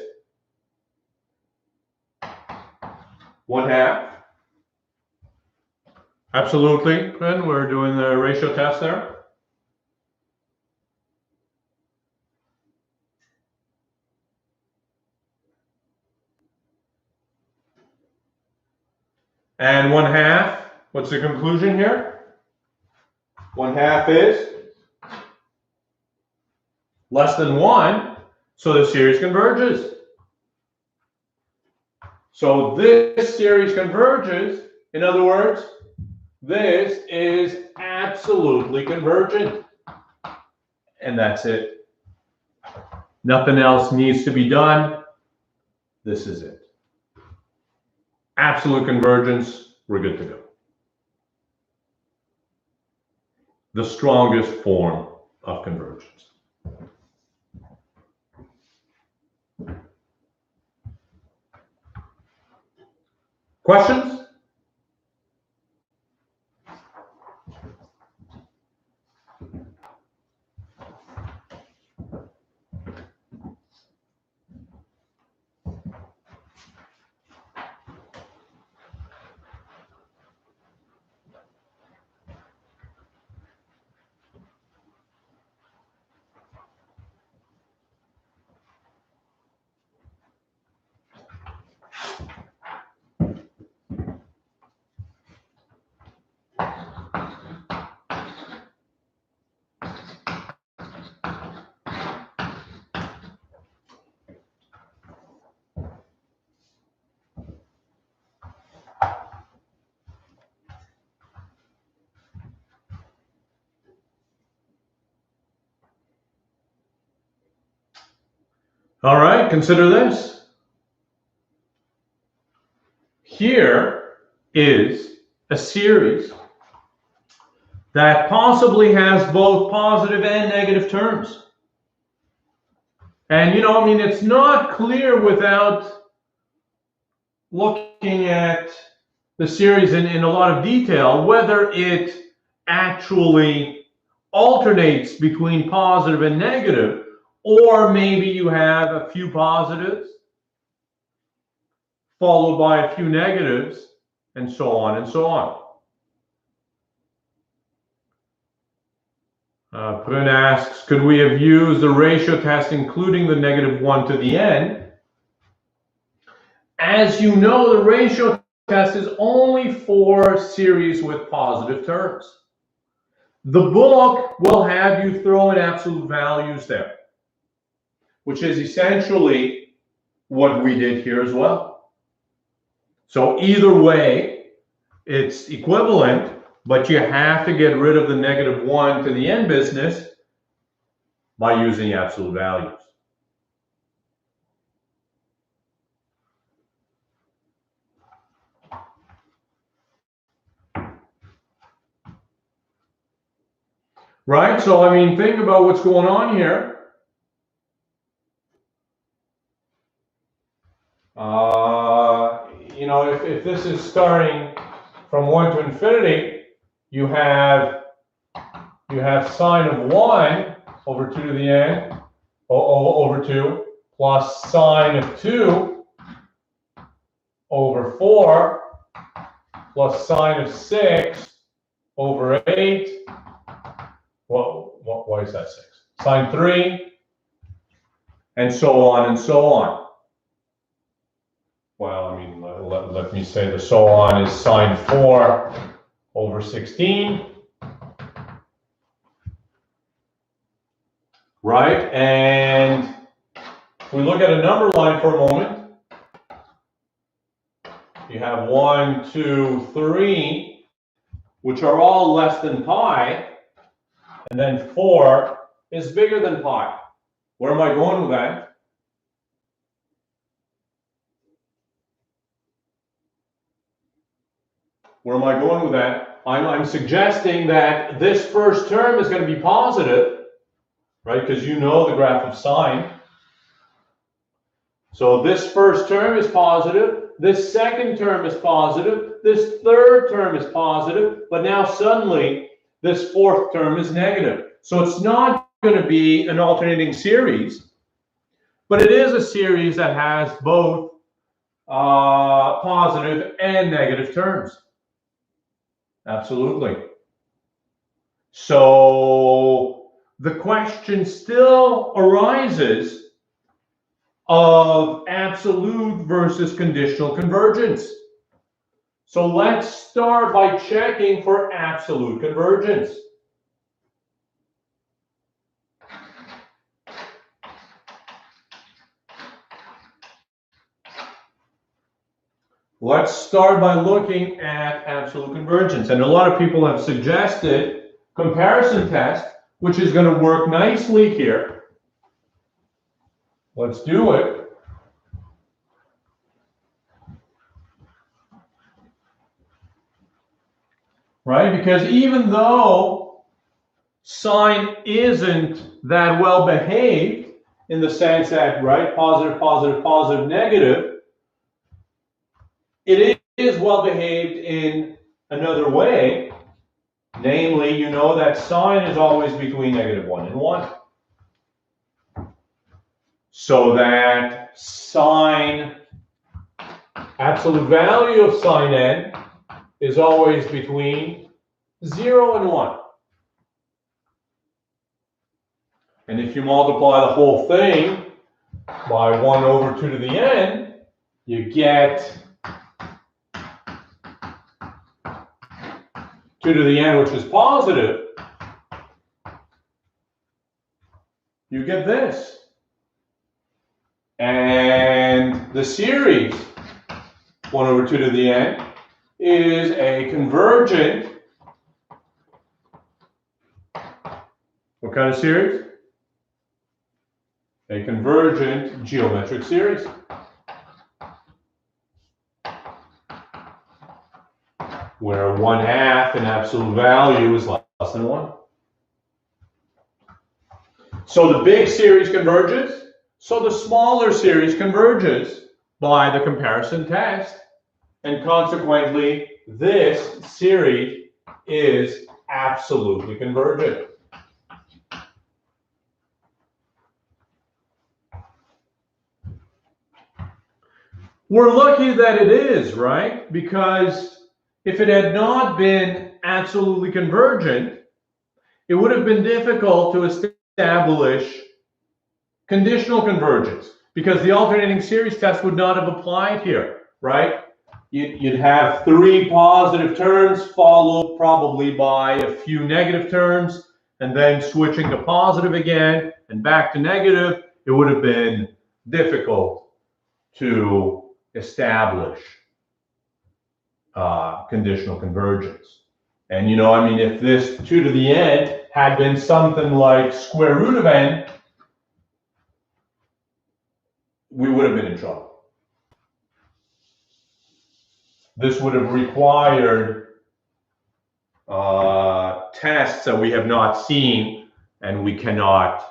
1/2. Absolutely, Quinn, we're doing the ratio test there. And 1/2, what's the conclusion here? 1/2 is less than 1, so the series converges. So this series converges, in other words, this is absolutely convergent. And that's it. Nothing else needs to be done. This is it. Absolute convergence, we're good to go. The strongest form of convergence. Questions? All right, consider this. Here is a series that possibly has both positive and negative terms. And it's not clear without looking at the series in a lot of detail whether it actually alternates between positive and negative, or maybe you have a few positives followed by a few negatives, and so on and so on. Brun asks, could we have used the ratio test including the -1 to the n? As you know, the ratio test is only for series with positive terms. The book will have you throw in absolute values there, which is essentially what we did here as well. So either way, it's equivalent, but you have to get rid of the -1 to the n business by using absolute values. Right? So, think about what's going on here. If this is starting from 1 to infinity, you have sine of 1 over 2 to the n over 2 plus sine of 2 over 4 plus sine of 6 over 8. Well, why is that 6? Sine 3, and so on and so on. Well, I mean, let me say the so on is sine 4 over 16. Right? And if we look at a number line for a moment, you have 1, 2, 3, which are all less than pi, and then 4 is bigger than pi. Where am I going with that? Where am I going with that? I'm suggesting that this first term is going to be positive, right? Because you know the graph of sine. So this first term is positive, this second term is positive, this third term is positive, but now suddenly this fourth term is negative. So it's not going to be an alternating series, but it is a series that has both positive and negative terms. Absolutely. So the question still arises of absolute versus conditional convergence. So let's start by checking for absolute convergence. Let's start by looking at absolute convergence. And a lot of people have suggested comparison test, which is going to work nicely here. Let's do it. Right? Because even though sine isn't that well behaved in the sense that, right, positive, positive, positive, negative, it is well behaved in another way. Namely, you know that sine is always between -1 and 1. So that sine, absolute value of sine n is always between 0 and 1. And if you multiply the whole thing by 1 over 2 to the n, you get 2 to the n, which is positive. You get this. And the series, 1 over 2 to the n, is a convergent. What kind of series? A convergent geometric series. Where 1/2 in absolute value is less than 1. So the big series converges. So the smaller series converges by the comparison test, and consequently, this series is absolutely convergent. We're lucky that it is, right? Because if it had not been absolutely convergent, it would have been difficult to establish conditional convergence, because the alternating series test would not have applied here, right? You'd have 3 positive terms followed probably by a few negative terms, and then switching to positive again and back to negative. It would have been difficult to establish conditional convergence. And you know, I mean, if this 2 to the n had been something like square root of n, we would have been in trouble. This would have required tests that we have not seen, and we cannot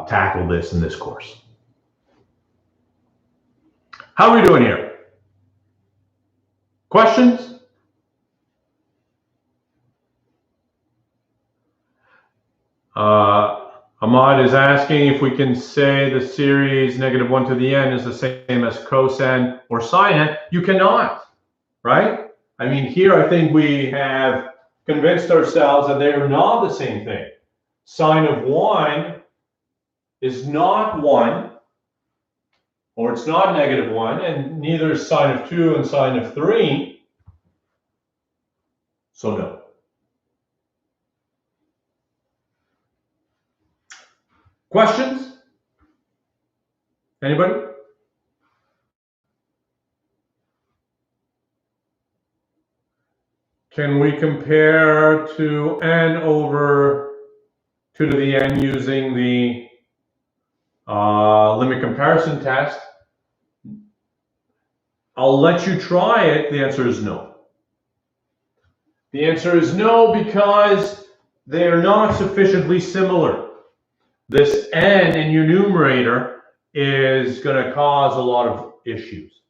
tackle this in this course. How are we doing here? Questions? Ahmad is asking if we can say the series -1 to the n is the same as cosine or sine n. You cannot, right? I mean, here I think we have convinced ourselves that they are not the same thing. Sine of 1 is not 1, or it's not -1, and neither is sine of 2 and sine of 3. So no. Questions? Anybody? Can we compare to n over 2 to the n using the limit comparison test? I'll let you try it. The answer is no. The answer is no, because they're not sufficiently similar. This n in your numerator is going to cause a lot of issues.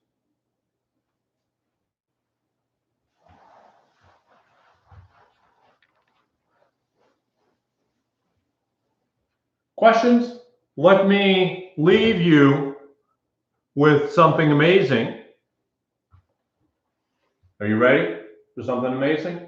Questions? Let me leave you with something amazing. Are you ready for something amazing?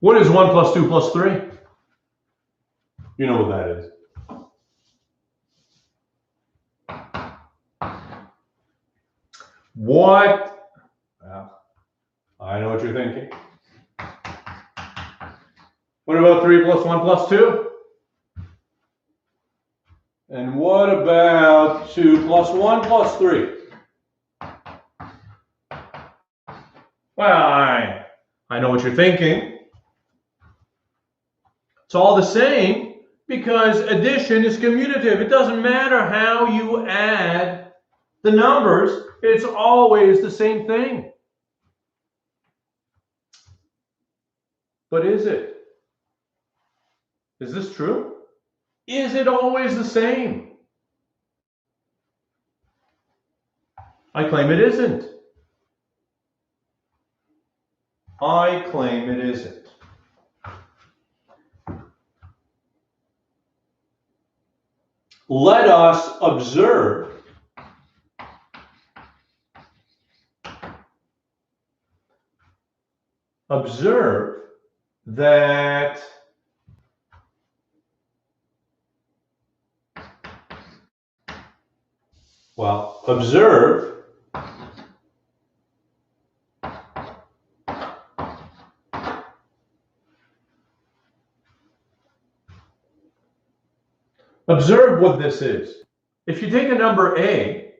What is 1 plus 2 plus 3? You know what that is. What? I know what you're thinking. What about 3 plus 1 plus 2? And what about 2 plus 1 plus 3? Well, I know what you're thinking. It's all the same, because addition is commutative. It doesn't matter how you add the numbers, it's always the same thing. But is it? Is this true? Is it always the same? I claim it isn't. I claim it isn't. Let us observe that observe what this is. If you take a number a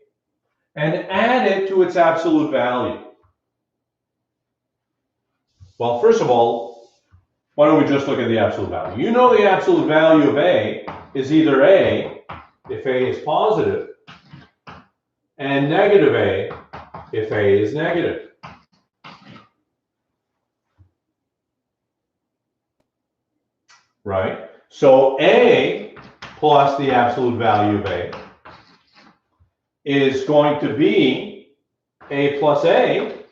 and add it to its absolute value. Well, first of all, why don't we just look at the absolute value? You know the absolute value of a is either a if a is positive and negative a if a is negative. Right? So a plus the absolute value of a is going to be a plus a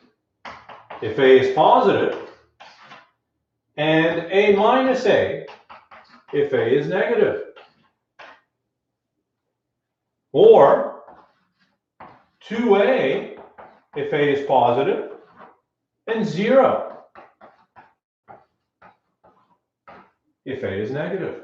if a is positive, and a minus a if a is negative. Or 2a if a is positive, and 0 if a is negative.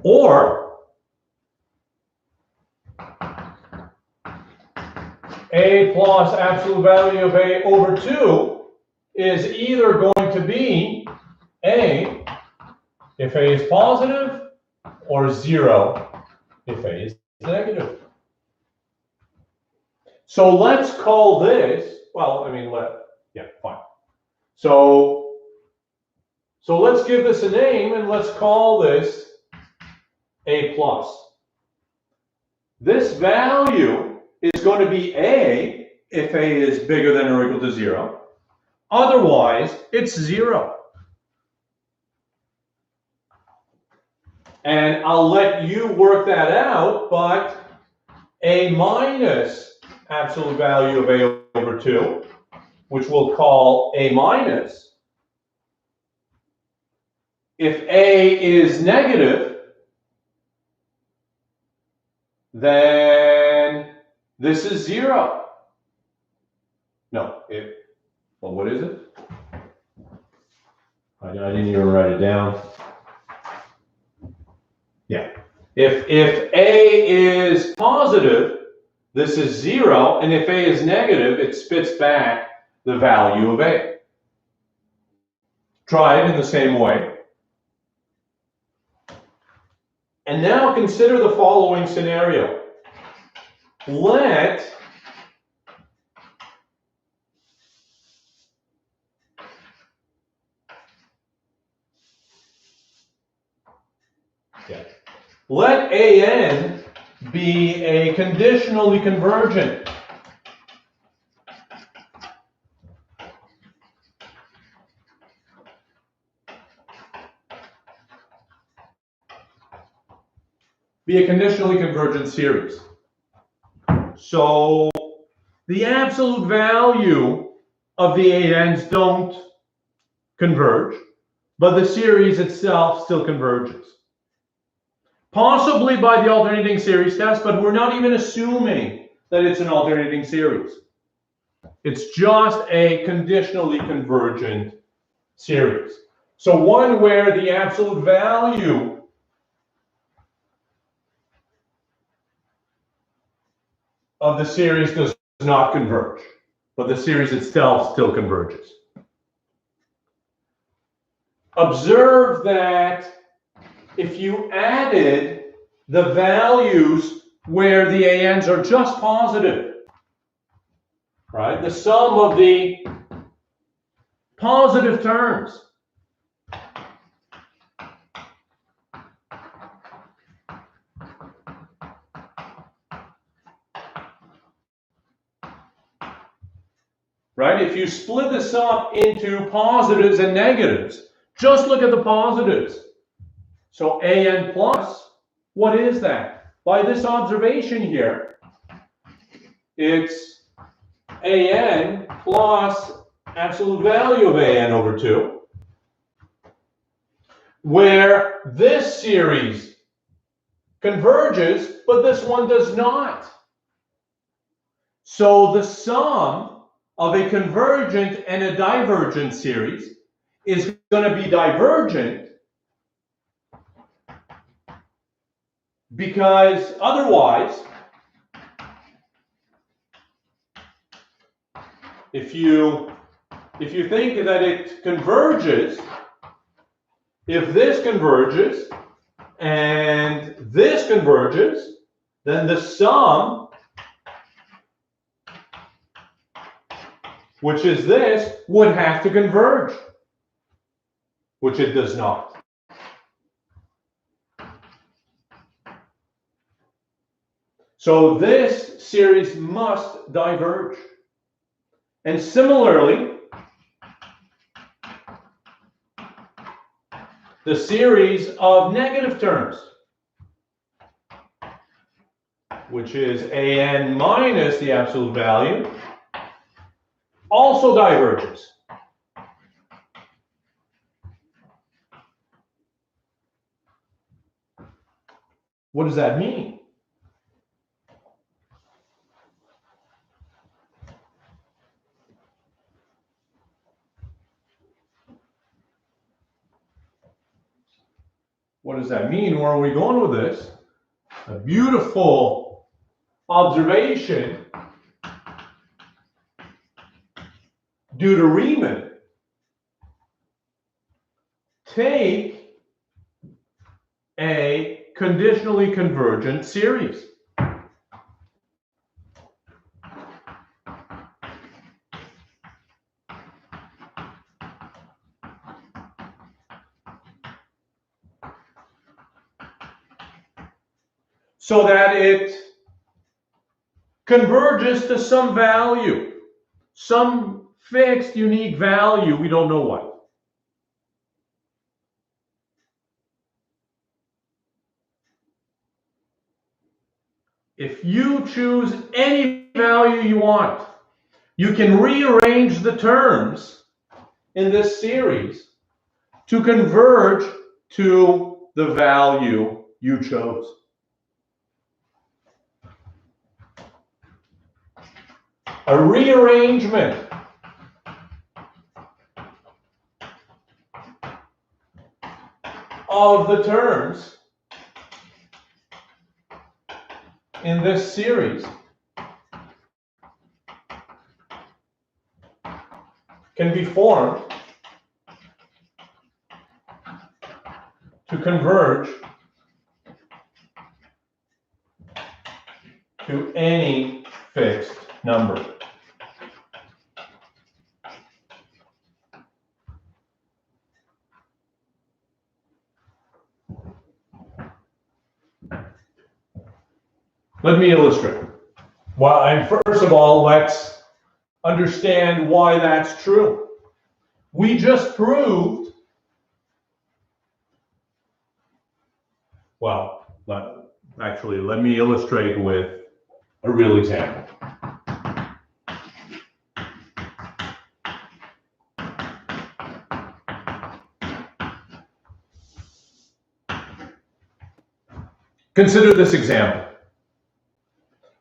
Or a plus absolute value of a over 2 is either going to be a if a is positive or 0 if a is negative. So let's call this, well, I mean, fine. So let's give this a name and let's call this a plus. This value is going to be a if A is bigger than or equal to 0. Otherwise, it's 0. And I'll let you work that out, but A minus absolute value of A over 2, which we'll call A minus. If A is negative, then this is 0. No, well, what is it? I didn't even write it down. Yeah. If A is positive, this is 0, and if A is negative, it spits back the value of A. Try it in the same way. And now consider the following scenario. Let AN be a conditionally convergent. Be a conditionally convergent series. So the absolute value of the ANs don't converge, but the series itself still converges. Possibly by the alternating series test, but we're not even assuming that it's an alternating series. It's just a conditionally convergent series. So one where the absolute value of the series does not converge, but the series itself still converges. Observe that if you added the values where the ANs are just positive, right? The sum of the positive terms. Right? If you split this up into positives and negatives, just look at the positives. So AN plus, what is that? By this observation here, it's AN plus absolute value of AN over 2, where this series converges, but this one does not. So the sum of a convergent and a divergent series is going to be divergent, because otherwise, if you think that it converges, if this converges and this converges, then the sum, which is this, would have to converge, which it does not. So this series must diverge. And similarly, the series of negative terms, which is AN minus the absolute value, also diverges. What does that mean? What does that mean? Where are we going with this? A beautiful observation due to Riemann. Take a conditionally convergent series. So that it converges to some value, some fixed unique value, we don't know what. If you choose any value you want, you can rearrange the terms in this series to converge to the value you chose. A rearrangement of the terms in this series can be formed to converge to any fixed number. Let me illustrate. Well, and first of all, let's understand why that's true. We just proved, well, actually, let me illustrate with a real example. Consider this example.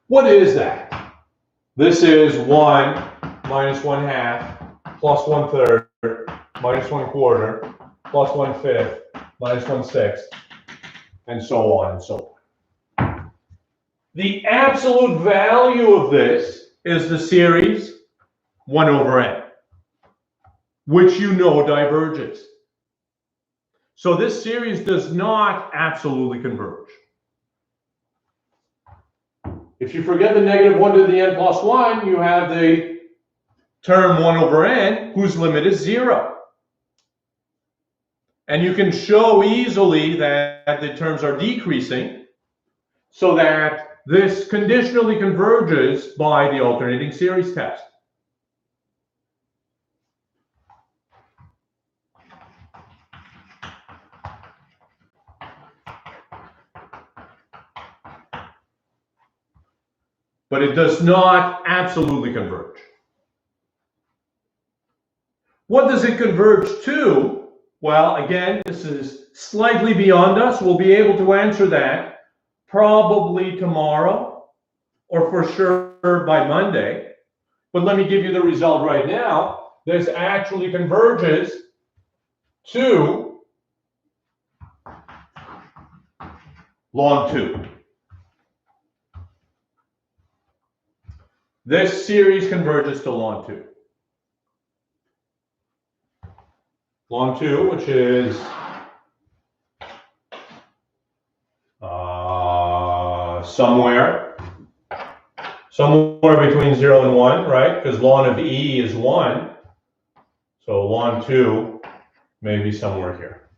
What is that? This is 1 minus 1/2 plus 1/3 minus 1/4 plus 1/5 minus 1/6, and so on and so on. The absolute value of this is the series 1 over n, which you know diverges. So this series does not absolutely converge. If you forget the negative 1 to the n plus 1, you have the term 1 over n, whose limit is 0. And you can show easily that the terms are decreasing so that this conditionally converges by the alternating series test. But it does not absolutely converge. What does it converge to? Well, again, this is slightly beyond us. We'll be able to answer that probably tomorrow, or for sure by Monday. But let me give you the result right now. This actually converges to ln 2. This series converges to ln 2. Ln 2, which is somewhere between 0 and 1, right? Because ln of e is 1. So ln 2 may be somewhere here.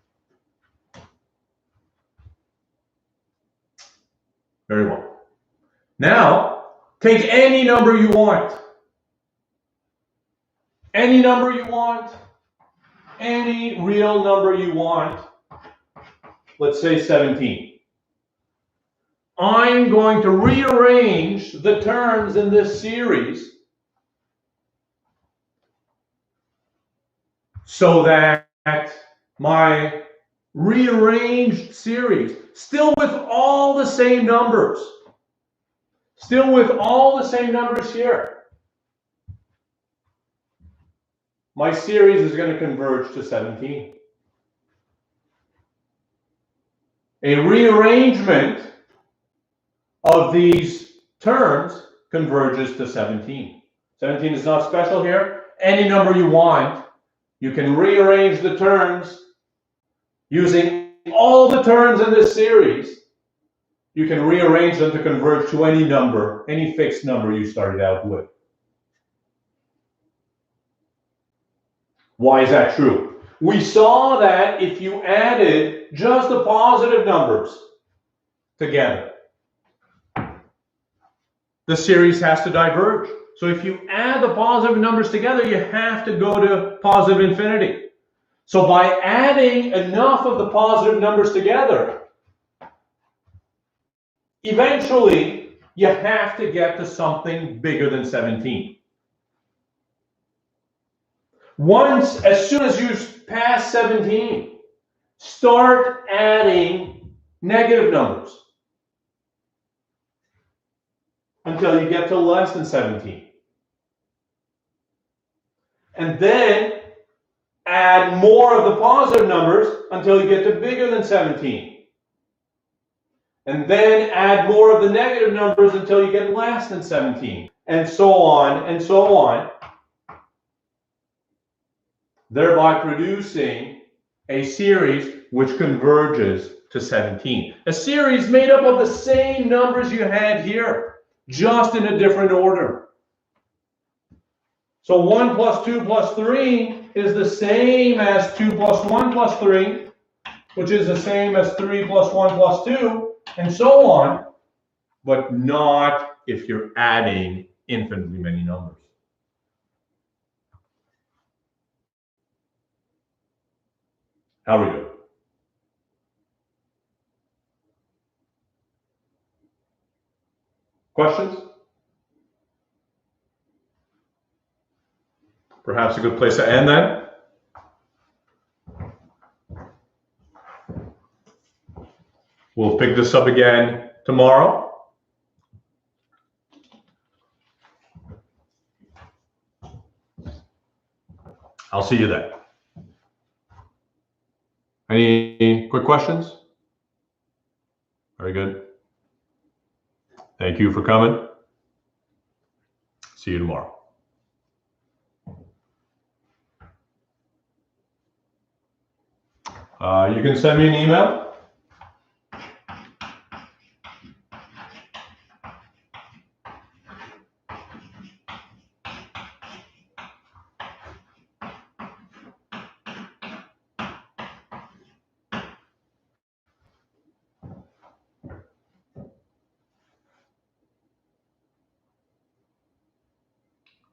Very well. Now, take any number you want. Any number you want. Any real number you want. Let's say 17. I'm going to rearrange the terms in this series so that my rearranged series, still with all the same numbers, here, my series is going to converge to 17. A rearrangement of these terms converges to 17. 17 is not special here. Any number you want, you can rearrange the terms using all the terms in this series. You can rearrange them to converge to any number, any fixed number you started out with. Why is that true? We saw that if you added just the positive numbers together, the series has to diverge. So if you add the positive numbers together, you have to go to positive infinity. So by adding enough of the positive numbers together, eventually you have to get to something bigger than 17. As soon as you pass 17, start adding negative numbers until you get to less than 17. And then add more of the positive numbers until you get to bigger than 17. And then add more of the negative numbers until you get less than 17. And so on and so on. Thereby producing a series which converges to 17. A series made up of the same numbers you had here, just in a different order. So 1 plus 2 plus 3 is the same as 2 plus 1 plus 3, which is the same as 3 plus 1 plus 2, and so on, but not if you're adding infinitely many numbers. How are we doing? Questions? Perhaps a good place to end then. We'll pick this up again tomorrow. I'll see you then. Any quick questions? Very good. Thank you for coming. See you tomorrow. You can send me an email.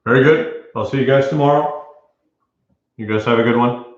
Very good. I'll see you guys tomorrow. You guys have a good one.